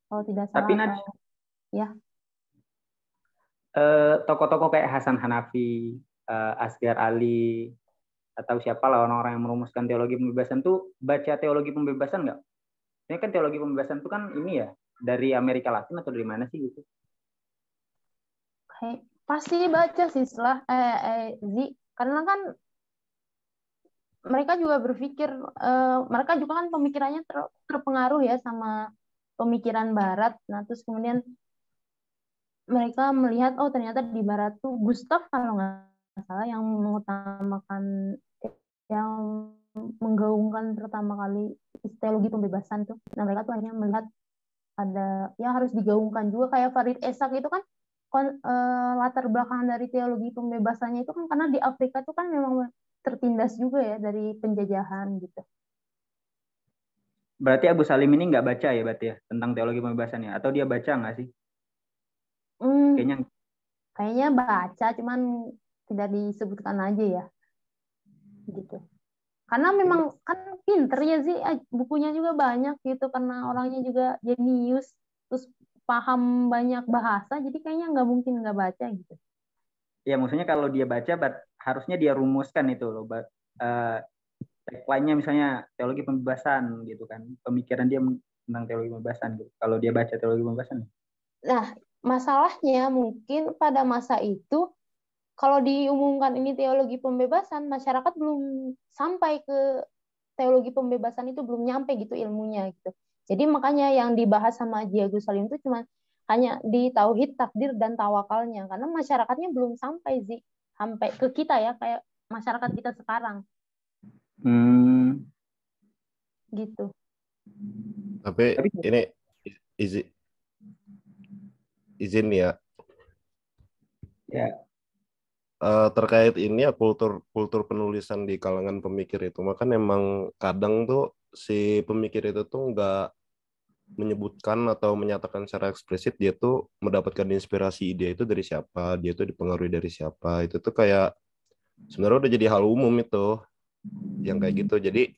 Kalau tidak salah. Tapi ya. Tokoh-tokoh kayak Hasan Hanafi, Asgar Ali, atau siapa lah orang-orang yang merumuskan teologi pembebasan tuh baca teologi pembebasan nggak? Ini kan teologi pembebasan itu kan ini ya dari Amerika Latin atau dari mana sih gitu? Pasti baca sih setelah karena kan mereka juga berpikir, mereka juga kan pemikirannya terpengaruh ya sama pemikiran Barat. Nah terus kemudian mereka melihat oh ternyata di Barat tuh Gustav kalau nggak salah yang mengutamakan, yang menggaungkan pertama kali teologi pembebasan tuh. Nah mereka tuh akhirnya melihat ada yang harus digaungkan juga kayak Farid Esak itu kan latar belakang dari teologi pembebasannya itu kan karena di Afrika tuh kan memang tertindas juga ya dari penjajahan gitu. Berarti Agus Salim ini nggak baca ya berarti ya tentang teologi pembebasannya, atau dia baca nggak sih? Kayaknya baca, cuman tidak disebutkan aja ya, gitu. Karena memang kan pinter ya sih, bukunya juga banyak gitu, karena orangnya juga jenius, terus paham banyak bahasa, jadi kayaknya nggak mungkin nggak baca gitu. Ya maksudnya kalau dia baca, harusnya dia rumuskan itu loh, tagline-nya misalnya teologi pembebasan gitu kan, pemikiran dia tentang teologi pembebasan gitu. Kalau dia baca teologi pembebasan. Nah, masalahnya mungkin pada masa itu kalau diumumkan ini teologi pembebasan, masyarakat belum sampai ke teologi pembebasan, itu belum nyampe gitu ilmunya gitu. Jadi makanya yang dibahas sama Haji Agus Salim itu cuma hanya di tauhid, takdir dan tawakalnya, karena masyarakatnya belum sampai sih sampai ke kita ya, kayak masyarakat kita sekarang. Gitu. Tapi ini izin ya. Ya. Terkait ini ya kultur penulisan di kalangan pemikir itu, maka memang kadang tuh si pemikir itu tuh nggak menyebutkan atau menyatakan secara eksplisit dia tuh mendapatkan inspirasi ide itu dari siapa, dia tuh dipengaruhi dari siapa. Itu tuh kayak sebenarnya udah jadi hal umum itu yang kayak gitu. Jadi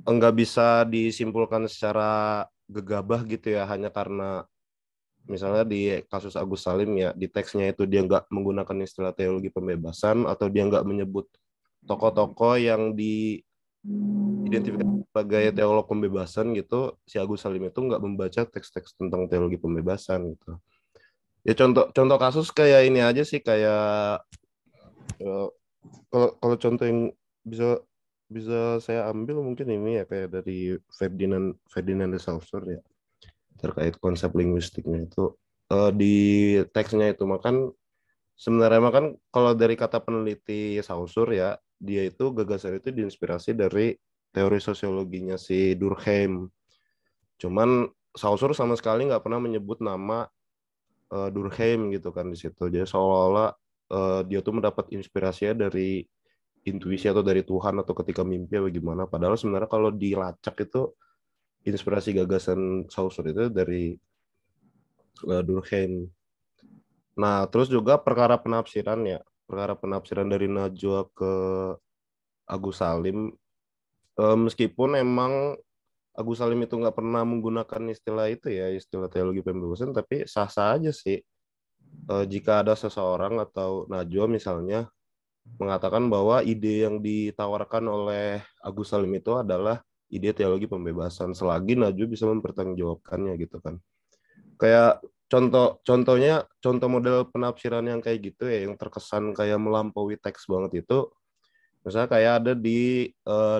enggak bisa disimpulkan secara gegabah gitu ya, hanya karena misalnya di kasus Agus Salim ya, di teksnya itu dia nggak menggunakan istilah teologi pembebasan, atau dia nggak menyebut tokoh-tokoh yang diidentifikasi sebagai teolog pembebasan gitu, si Agus Salim itu nggak membaca teks-teks tentang teologi pembebasan gitu. Ya contoh kasus kayak ini aja sih, kayak kalau contoh yang bisa bisa saya ambil mungkin ini ya, kayak dari Ferdinand de Saussure ya, terkait konsep linguistiknya itu di teksnya itu makan sebenarnya makan kalau dari kata peneliti Saussure ya, dia itu gagasan itu diinspirasi dari teori sosiologinya si Durkheim. Cuman Saussure sama sekali nggak pernah menyebut nama Durkheim gitu kan di situ. Jadi seolah-olah dia tuh mendapat inspirasinya dari intuisi atau dari Tuhan atau ketika mimpi atau gimana. Padahal sebenarnya kalau dilacak itu inspirasi gagasan Saussure itu dari Durkheim. Nah, terus juga perkara penafsiran ya. Perkara penafsiran dari Najwa ke Agus Salim. Meskipun emang Agus Salim itu nggak pernah menggunakan istilah itu ya, istilah teologi pembebasan, tapi sah-sah aja sih. Jika ada seseorang atau Najwa misalnya mengatakan bahwa ide yang ditawarkan oleh Agus Salim itu adalah ide teologi pembebasan, selagi Najwa bisa mempertanggungjawabkannya gitu kan. Kayak contoh model penafsiran yang kayak gitu ya, yang terkesan kayak melampaui teks banget itu, misalnya kayak ada di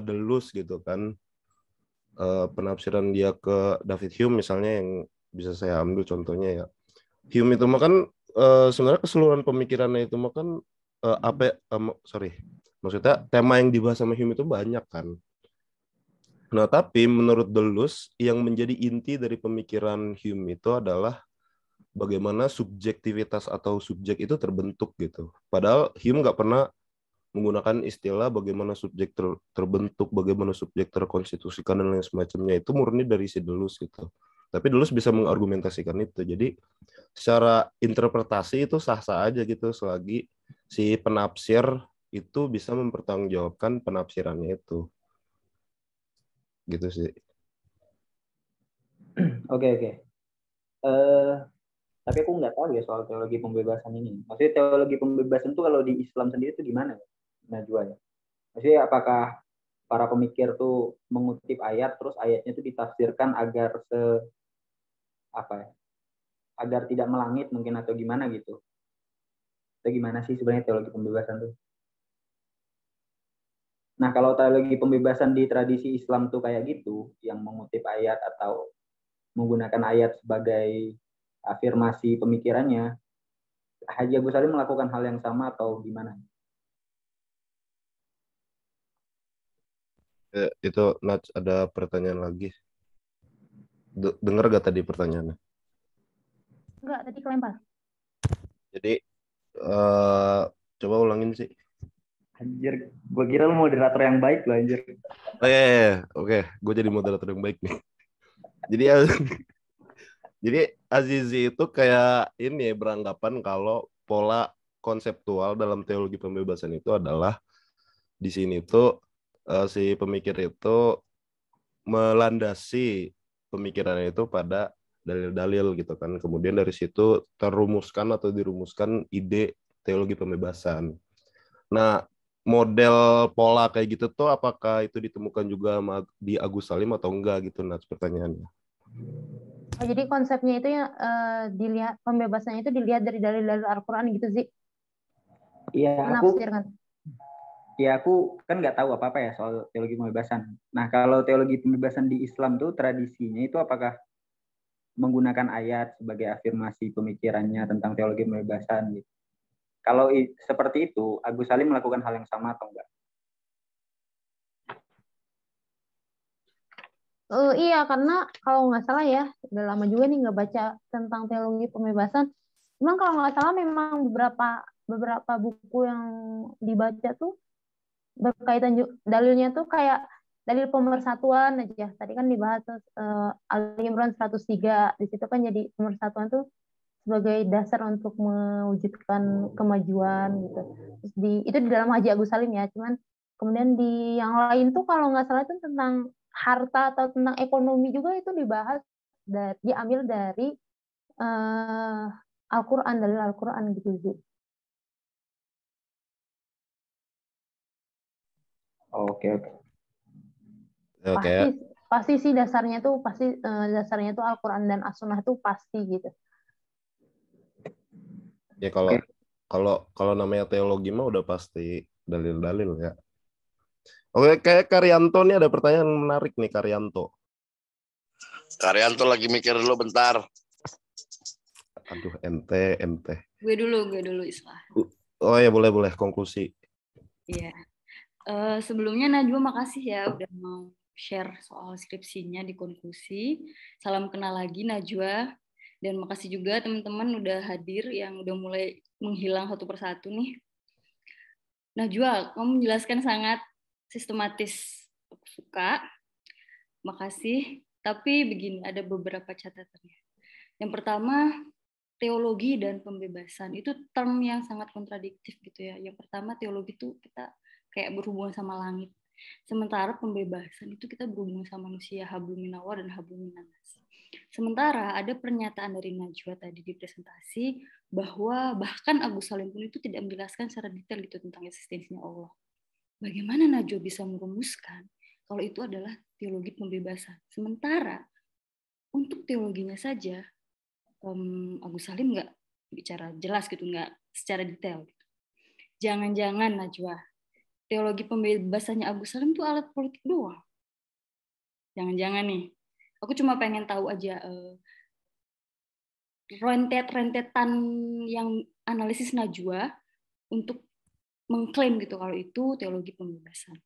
Deleuze gitu kan, penafsiran dia ke David Hume misalnya, yang bisa saya ambil contohnya ya. Hume itu mah kan sebenarnya keseluruhan pemikirannya itu mah kan maksudnya tema yang dibahas sama Hume itu banyak kan. Nah, tapi menurut Deleuze yang menjadi inti dari pemikiran Hume itu adalah bagaimana subjektivitas atau subjek itu terbentuk gitu. Padahal Hume nggak pernah menggunakan istilah bagaimana subjek terbentuk, bagaimana subjek terkonstitusikan dan lain semacamnya. Itu murni dari si Deleuze gitu. Tapi Deleuze bisa mengargumentasikan itu. Jadi secara interpretasi itu sah-sah aja gitu, selagi si penafsir itu bisa mempertanggungjawabkan penafsirannya itu. Gitu sih. Oke. Tapi aku nggak tahu ya soal teologi pembebasan ini. Maksudnya teologi pembebasan itu kalau di Islam sendiri itu gimana, Najwa ya? Maksudnya apakah para pemikir tuh mengutip ayat, terus ayatnya itu ditafsirkan agar agar tidak melangit mungkin, atau gimana gitu? Atau gimana sih sebenarnya teologi pembebasan tuh? Nah, kalau teologi pembebasan di tradisi Islam tuh kayak gitu, yang mengutip ayat atau menggunakan ayat sebagai afirmasi pemikirannya, Haji Agus Salim melakukan hal yang sama atau gimana? Itu Nats, ada pertanyaan lagi. Dengar gak tadi pertanyaannya? Enggak, tadi kelempar. Jadi coba ulangin sih. Anjir, gue kira lu moderator yang baik loh, anjir. Oh iya. Oke, gue jadi moderator yang baik nih. Jadi Azizi itu kayak ini beranggapan kalau pola konseptual dalam teologi pembebasan itu adalah di sini tuh si pemikir itu melandasi pemikirannya itu pada dalil-dalil gitu kan. Kemudian dari situ terumuskan atau dirumuskan ide teologi pembebasan. Nah, model pola kayak gitu tuh apakah itu ditemukan juga di Agus Salim atau enggak gitu, Nats, pertanyaannya. Oh, jadi konsepnya itu ya dilihat, pembebasannya itu dilihat dari dalil-dalil Al-Quran gitu sih. Iya, Menafsirkan. aku kan nggak tahu apa-apa ya soal teologi pembebasan. Nah, kalau teologi pembebasan di Islam tuh tradisinya itu apakah menggunakan ayat sebagai afirmasi pemikirannya tentang teologi pembebasan gitu? Kalau seperti itu, Agus Salim melakukan hal yang sama atau enggak? Iya, karena kalau nggak salah ya, udah lama juga nih nggak baca tentang teologi pembebasan. Memang kalau nggak salah memang beberapa buku yang dibaca tuh berkaitan dalilnya tuh kayak dalil pemersatuan aja. Tadi kan dibahas Ali Imran 103, di situ kan jadi pemersatuan tuh sebagai dasar untuk mewujudkan kemajuan gitu. Terus itu di dalam Haji Agus Salim ya, cuman kemudian di yang lain tuh kalau nggak salah itu tentang harta atau tentang ekonomi juga itu dibahas, diambil dari Al-Quran, dari Al-Quran gitu sih. Oke. Pasti sih dasarnya tuh Al-Quran dan As-Sunnah tuh pasti gitu. Ya kalau namanya teologi mah udah pasti dalil-dalil ya. Oke, kayak Karyanto nih ada pertanyaan menarik nih, Karyanto. Karyanto lagi mikir dulu bentar. Aduh, ente. Gue dulu Islah. Oh ya, boleh konklusi. Iya. Sebelumnya Najwa makasih ya udah mau share soal skripsinya di konklusi. Salam kenal lagi Najwa. Dan makasih juga teman-teman udah hadir yang udah mulai menghilang satu persatu nih. Najwa, kamu menjelaskan sangat sistematis. Aku suka. Makasih. Tapi begini, ada beberapa catatannya. Yang pertama, teologi dan pembebasan. Itu term yang sangat kontradiktif gitu ya. Yang pertama, teologi itu kita kayak berhubungan sama langit. Sementara pembebasan itu kita berhubungan sama manusia, hablum minallah dan hablum minannas. Sementara ada pernyataan dari Najwa tadi di presentasi bahwa bahkan Agus Salim pun itu tidak menjelaskan secara detail gitu tentang eksistensinya Allah. Bagaimana Najwa bisa merumuskan kalau itu adalah teologi pembebasan? Sementara untuk teologinya saja Agus Salim nggak bicara jelas gitu, nggak secara detail. Gitu. Jangan-jangan Najwa, teologi pembebasannya Agus Salim itu alat politik doang. Jangan-jangan nih. Aku cuma pengen tahu aja rentetan yang analisis Najwa untuk mengklaim gitu kalau itu teologi pembebasan.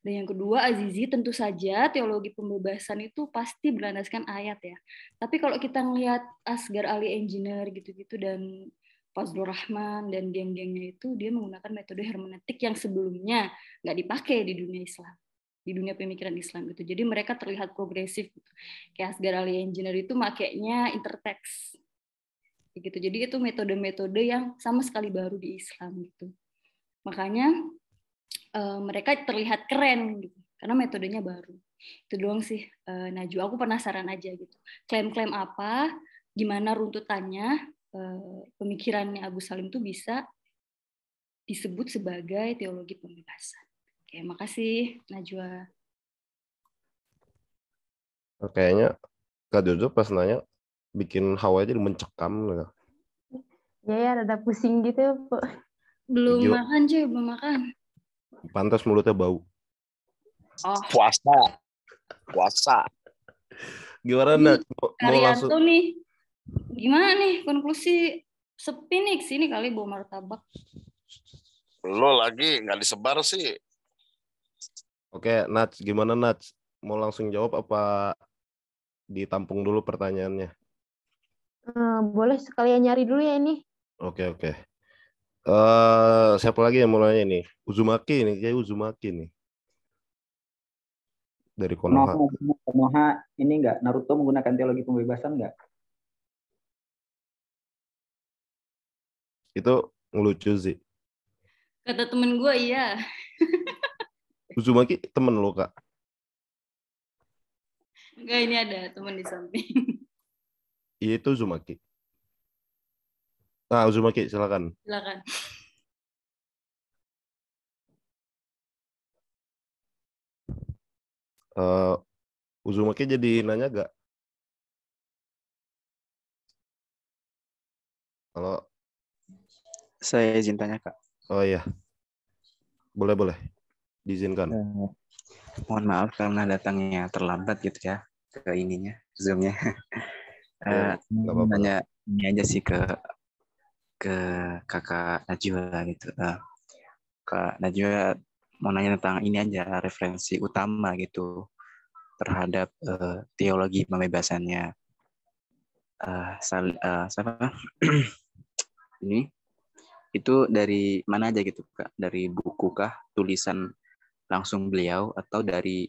Dan yang kedua, Azizi, tentu saja teologi pembebasan itu pasti berlandaskan ayat ya. Tapi kalau kita ngelihat Asgar Ali Engineer gitu-gitu dan Fazlur Rahman dan geng-gengnya itu, dia menggunakan metode hermeneutik yang sebelumnya nggak dipakai di dunia Islam, di dunia pemikiran Islam gitu. Jadi mereka terlihat progresif gitu. Kayak Asgar Ali Engineer itu makainya intertext gitu. Jadi itu metode-metode yang sama sekali baru di Islam gitu. Makanya mereka terlihat keren gitu karena metodenya baru. Itu doang sih Najwa. Aku penasaran aja gitu. Klaim-klaim apa, gimana runtutannya pemikirannya Agus Salim itu bisa disebut sebagai teologi pembebasan. Oke, makasih Najwa. Kayaknya Kak Jojo pas nanya bikin hawa aja mencekam. Ya, rada pusing gitu. Belum makan, cuy, belum makan. Pantas mulutnya bau. Oh. Puasa. Gimana Nat? Mau langsung nih. Gimana nih konklusi sepi nih sini kali bawa martabak. Lo lagi nggak disebar sih. Oke, Nat, gimana Nat? Mau langsung jawab apa ditampung dulu pertanyaannya? Boleh sekalian nyari dulu ya ini. Oke. Siapa lagi yang mau nanya nih? Uzumaki nih, kayak Uzumaki nih. Dari Konoha. Konoha ini enggak, Naruto menggunakan teologi pembebasan enggak? Itu ngelucu sih. Kata temen gue iya. Uzumaki temen lo, Kak? Enggak, ini ada temen di samping. Iya, itu Uzumaki. Uzumaki, silakan. Silakan. Uzumaki jadi nanya gak? Kalau saya izin tanya Kak. Oh iya, boleh diizinkan. Mohon maaf karena datangnya terlambat gitu ya ke ininya Zoom-nya. Nanya ini aja sih ke Kakak Najwa gitu. Kak Najwa mau nanya tentang ini aja, referensi utama gitu terhadap teologi pembebasannya. Ini itu dari mana aja gitu Kak? Dari buku kah, tulisan langsung beliau, atau dari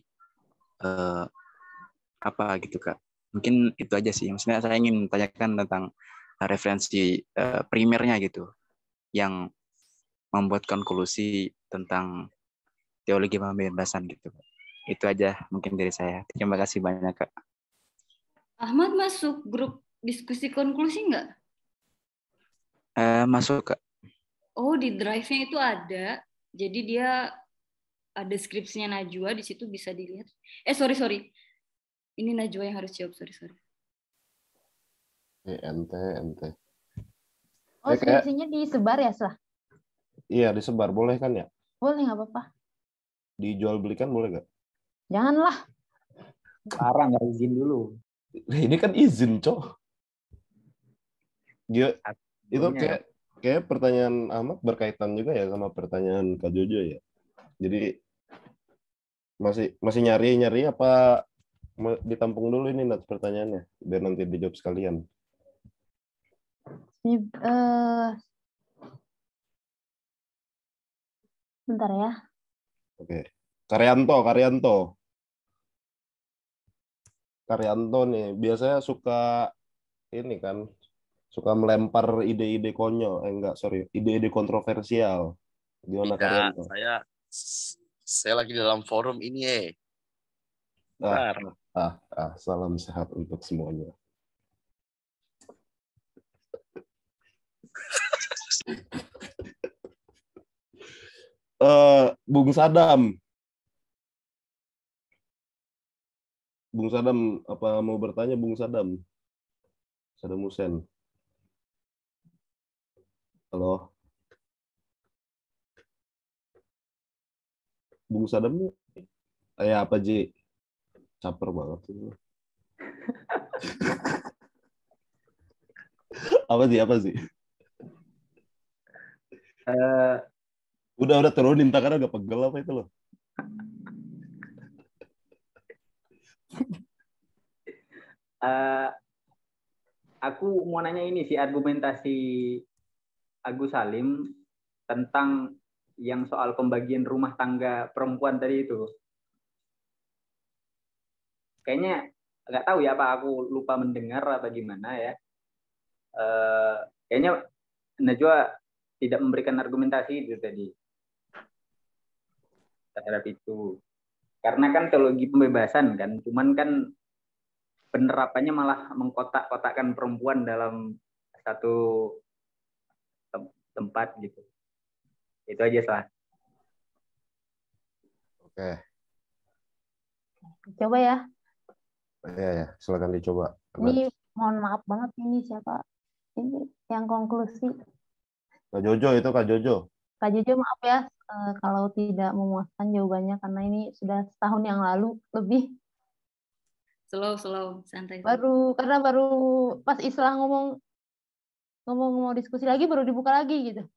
apa gitu Kak? Mungkin itu aja sih. Maksudnya saya ingin tanyakan tentang referensi primernya gitu yang membuat konklusi tentang teologi pembebasan gitu. Itu aja mungkin dari saya. Terima kasih banyak, Kak. Ahmad masuk grup diskusi konklusi nggak? Masuk, Kak. Oh, di drive-nya itu ada. Jadi dia ada skripsinya Najwa, di situ bisa dilihat. Sorry. Ini Najwa yang harus jawab, sorry. Ente. Oh, skripsinya disebar ya, Slah? Iya, disebar. Boleh kan ya? Boleh, nggak apa-apa. Dijual belikan boleh nggak? Janganlah. Larang, nggak izin dulu. Ini kan izin, Cok. Itu kayak pertanyaan Ahmad berkaitan juga ya sama pertanyaan Kak Jojo ya. Jadi masih nyari apa ditampung dulu ini pertanyaannya biar nanti dijawab sekalian. Bentar ya. Oke. Karyanto nih biasanya suka ini kan, suka melempar ide-ide konyol, ide-ide kontroversial. Gimana Karyanto? Saya lagi dalam forum ini Salam sehat untuk semuanya. Bung Sadam, apa mau bertanya Bung Sadam? Sadam Hussein. Halo. Bung Sadam apa Ji? Caper banget sih. Apa sih? Udah turunin tangan agak pegel apa itu loh. Aku mau nanya ini sih, argumentasi Agus Salim tentang yang soal pembagian rumah tangga perempuan tadi itu. Kayaknya nggak tahu ya, apa aku lupa mendengar apa gimana ya. Kayaknya Najwa tidak memberikan argumentasi itu tadi terhadap itu. Karena kan teologi pembebasan kan, cuman kan penerapannya malah mengkotak-kotakkan perempuan dalam satu tempat gitu. Itu aja Salah. Oke. Coba ya. Ya, silakan dicoba. Ini mohon maaf banget ini siapa? Ini yang konklusi. Kak Jojo itu Kak Jojo. Kak Jojo maaf ya kalau tidak memuaskan jawabannya karena ini sudah setahun yang lalu lebih. Slow, santai. Baru pas Islah ngomong mau diskusi lagi baru dibuka lagi gitu.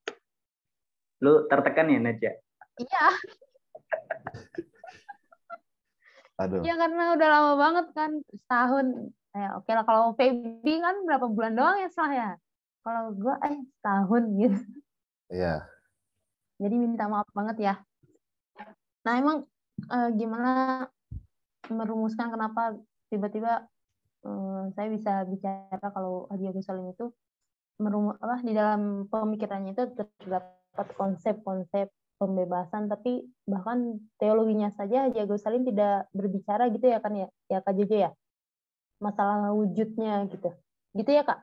Lu tertekan ya Najwa? Iya. Aduh. Iya karena udah lama banget kan, setahun. Oke lah kalau Feby kan berapa bulan doang ya Slah ya. Kalau gue setahun gitu. Iya. Jadi minta maaf banget ya. Nah emang gimana merumuskan kenapa tiba-tiba saya bisa bicara kalau Haji Agus Salim itu di dalam pemikirannya itu terdapat konsep-konsep pembebasan, tapi bahkan teologinya saja Haji Agus Salim tidak berbicara gitu ya kan ya Kak Jojo ya, masalah wujudnya gitu ya Kak?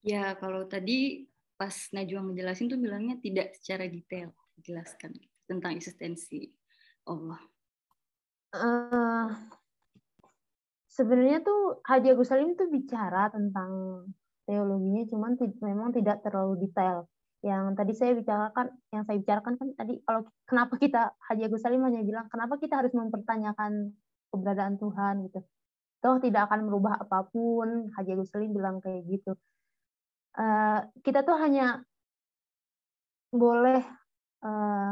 Ya kalau tadi pas Najwa ngejelasin tuh bilangnya tidak secara detail dijelaskan tentang eksistensi Allah. Sebenarnya tuh Haji Agus Salim tuh bicara tentang teologinya, cuman memang tidak terlalu detail. Yang tadi saya bicarakan kan tadi, kalau kenapa kita Haji Agus Salim hanya bilang kenapa kita harus mempertanyakan keberadaan Tuhan gitu. Toh tidak akan merubah apapun, Haji Agus Salim bilang kayak gitu. Kita tuh hanya boleh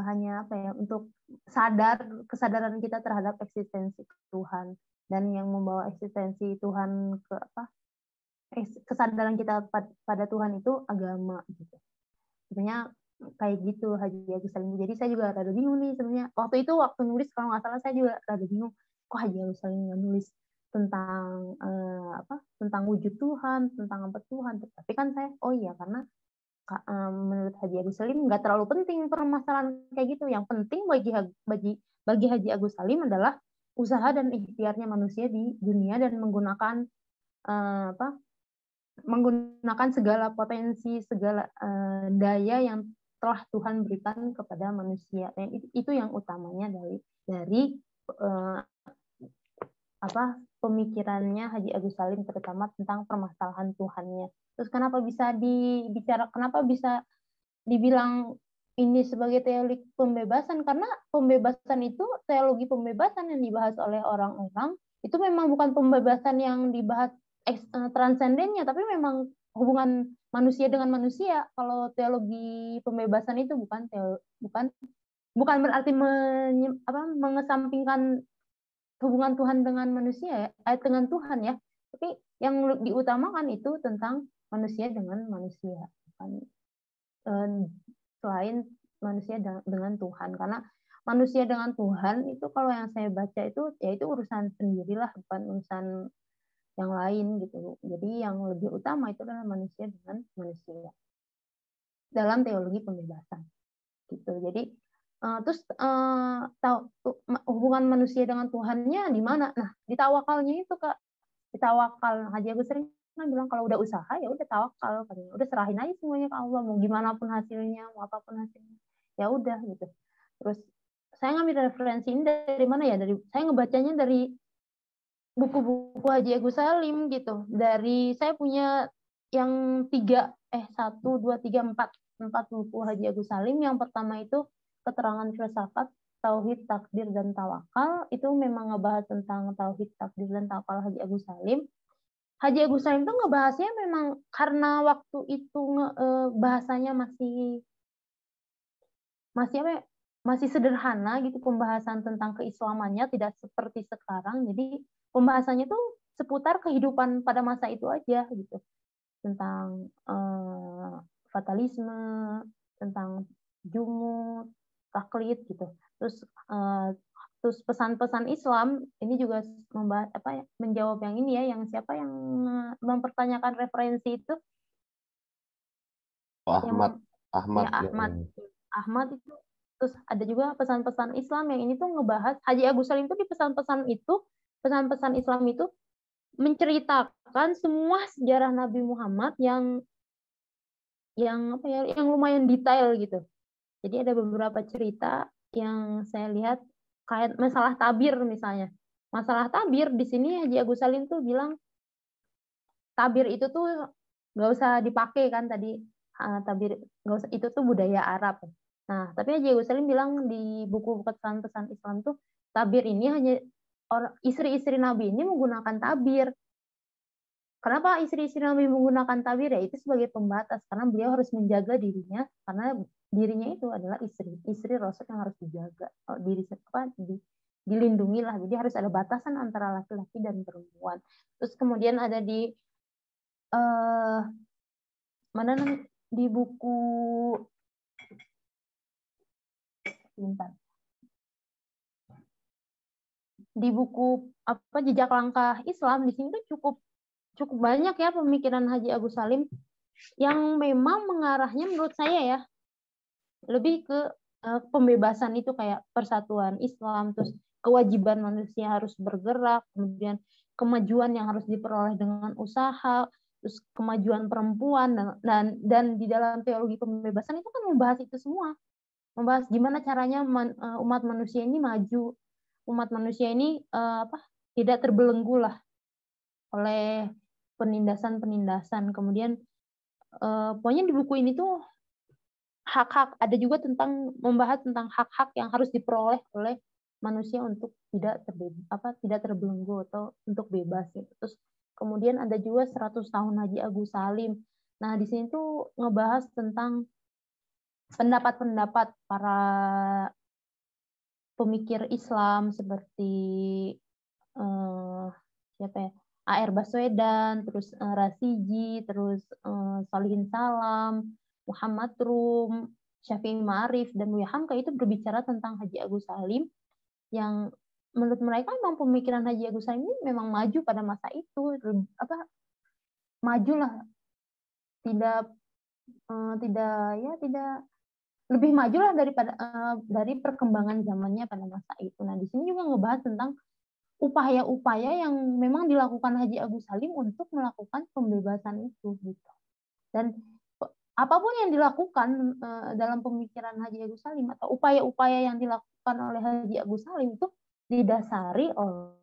hanya untuk kesadaran kita terhadap eksistensi Tuhan, dan yang membawa eksistensi Tuhan kesadaran kita pada Tuhan itu agama gitu. Sebenarnya kayak gitu Haji Agus Salim. Jadi saya juga rada bingung nih sebenarnya. Waktu nulis kalau nggak salah saya juga rada bingung. Kok Haji Agus Salim nggak nulis tentang tentang wujud Tuhan, tentang apa Tuhan. Tapi kan saya, oh iya, karena menurut Haji Agus Salim nggak terlalu penting permasalahan kayak gitu. Yang penting bagi Haji Agus Salim adalah usaha dan ikhtiarnya manusia di dunia dan menggunakan menggunakan segala potensi, segala daya yang telah Tuhan berikan kepada manusia. Itu yang utamanya dari pemikirannya Haji Agus Salim, terutama tentang permasalahan Tuhannya. Terus kenapa bisa kenapa bisa dibilang ini sebagai teologi pembebasan? Karena pembebasan itu, teologi pembebasan yang dibahas oleh orang-orang itu memang bukan pembebasan yang dibahas transendennya, tapi memang hubungan manusia dengan manusia. Kalau teologi pembebasan itu bukan berarti mengesampingkan hubungan Tuhan dengan manusia, dengan Tuhan ya. Tapi yang diutamakan itu tentang manusia dengan manusia, selain manusia dengan Tuhan. Karena manusia dengan Tuhan itu kalau yang saya baca itu ya itu urusan sendirilah, bukan urusan yang lain gitu. Jadi yang lebih utama itu adalah manusia dengan manusia dalam teologi pembebasan gitu. Jadi terus hubungan manusia dengan Tuhannya di mana? Nah, di tawakalnya itu, Kak. Di tawakal, Haji Agus sering kan bilang kalau udah usaha ya udah tawakal, katanya. Udah serahin aja semuanya ke Allah, mau gimana pun hasilnya, mau apapun hasilnya. Ya udah gitu. Terus saya ngambil referensi ini dari mana ya? Saya ngebacanya dari buku-buku Haji Agus Salim gitu. Saya punya yang 1, 2, 3, 4 buku Haji Agus Salim. Yang pertama itu Keterangan Filsafat Tauhid, Takdir, dan Tawakal. Itu memang ngebahas tentang Tauhid, Takdir, dan Tawakal Haji Agus Salim. Haji Agus Salim itu ngebahasnya memang karena waktu itu bahasanya masih sederhana gitu, pembahasan tentang keislamannya tidak seperti sekarang. Jadi pembahasannya tuh seputar kehidupan pada masa itu aja gitu, tentang fatalisme, tentang jumud, taklid gitu. Terus pesan-pesan Islam ini juga menjawab yang ini ya, yang siapa yang mempertanyakan referensi itu? Ahmad. Ahmad itu. Terus ada juga pesan-pesan Islam yang ini tuh ngebahas, Haji Agus Salim itu di pesan-pesan Islam itu menceritakan semua sejarah Nabi Muhammad yang lumayan detail gitu. Jadi ada beberapa cerita yang saya lihat kayak masalah tabir misalnya. Masalah tabir di sini Haji Agus Salim tuh bilang tabir itu tuh nggak usah dipakai kan tadi, tabir nggak usah, itu tuh budaya Arab. Nah, tapi Haji Agus Salim bilang di buku pesan-pesan Islam tuh tabir ini hanya istri-istri Nabi ini menggunakan tabir. Kenapa istri-istri Nabi menggunakan tabir? Ya itu sebagai pembatas, karena beliau harus menjaga dirinya, karena dirinya itu adalah istri Rasul yang harus dijaga. Dilindungi lah. Jadi harus ada batasan antara laki-laki dan perempuan. Terus kemudian ada di di buku Jejak Langkah Islam, di sini tuh cukup banyak ya pemikiran Haji Agus Salim yang memang mengarahnya menurut saya ya lebih ke pembebasan itu, kayak persatuan Islam, terus kewajiban manusia harus bergerak, kemudian kemajuan yang harus diperoleh dengan usaha, terus kemajuan perempuan, dan di dalam teologi pembebasan itu kan membahas itu semua, membahas gimana caranya umat manusia ini maju, umat manusia ini tidak terbelenggu lah oleh penindasan. Kemudian pokoknya di buku ini tuh hak-hak, ada juga membahas tentang hak-hak yang harus diperoleh oleh manusia untuk tidak terbelenggu atau untuk bebas gitu. Terus kemudian ada juga 100 tahun Haji Agus Salim. Nah, di sini tuh ngebahas tentang pendapat-pendapat para pemikir Islam seperti A.R. Baswedan, terus Rasiji, terus Solihin Salam, Muhammad Rum, Syafi'i Ma'arif, dan Buya Hamka itu berbicara tentang Haji Agus Salim yang menurut mereka memang pemikiran Haji Agus Salim ini memang maju pada masa itu, maju lah, tidak lebih maju lah daripada dari perkembangan zamannya pada masa itu. Nah, di sini juga ngebahas tentang upaya-upaya yang memang dilakukan Haji Agus Salim untuk melakukan pembebasan itu gitu. Dan apapun yang dilakukan dalam pemikiran Haji Agus Salim atau upaya-upaya yang dilakukan oleh Haji Agus Salim itu didasari oleh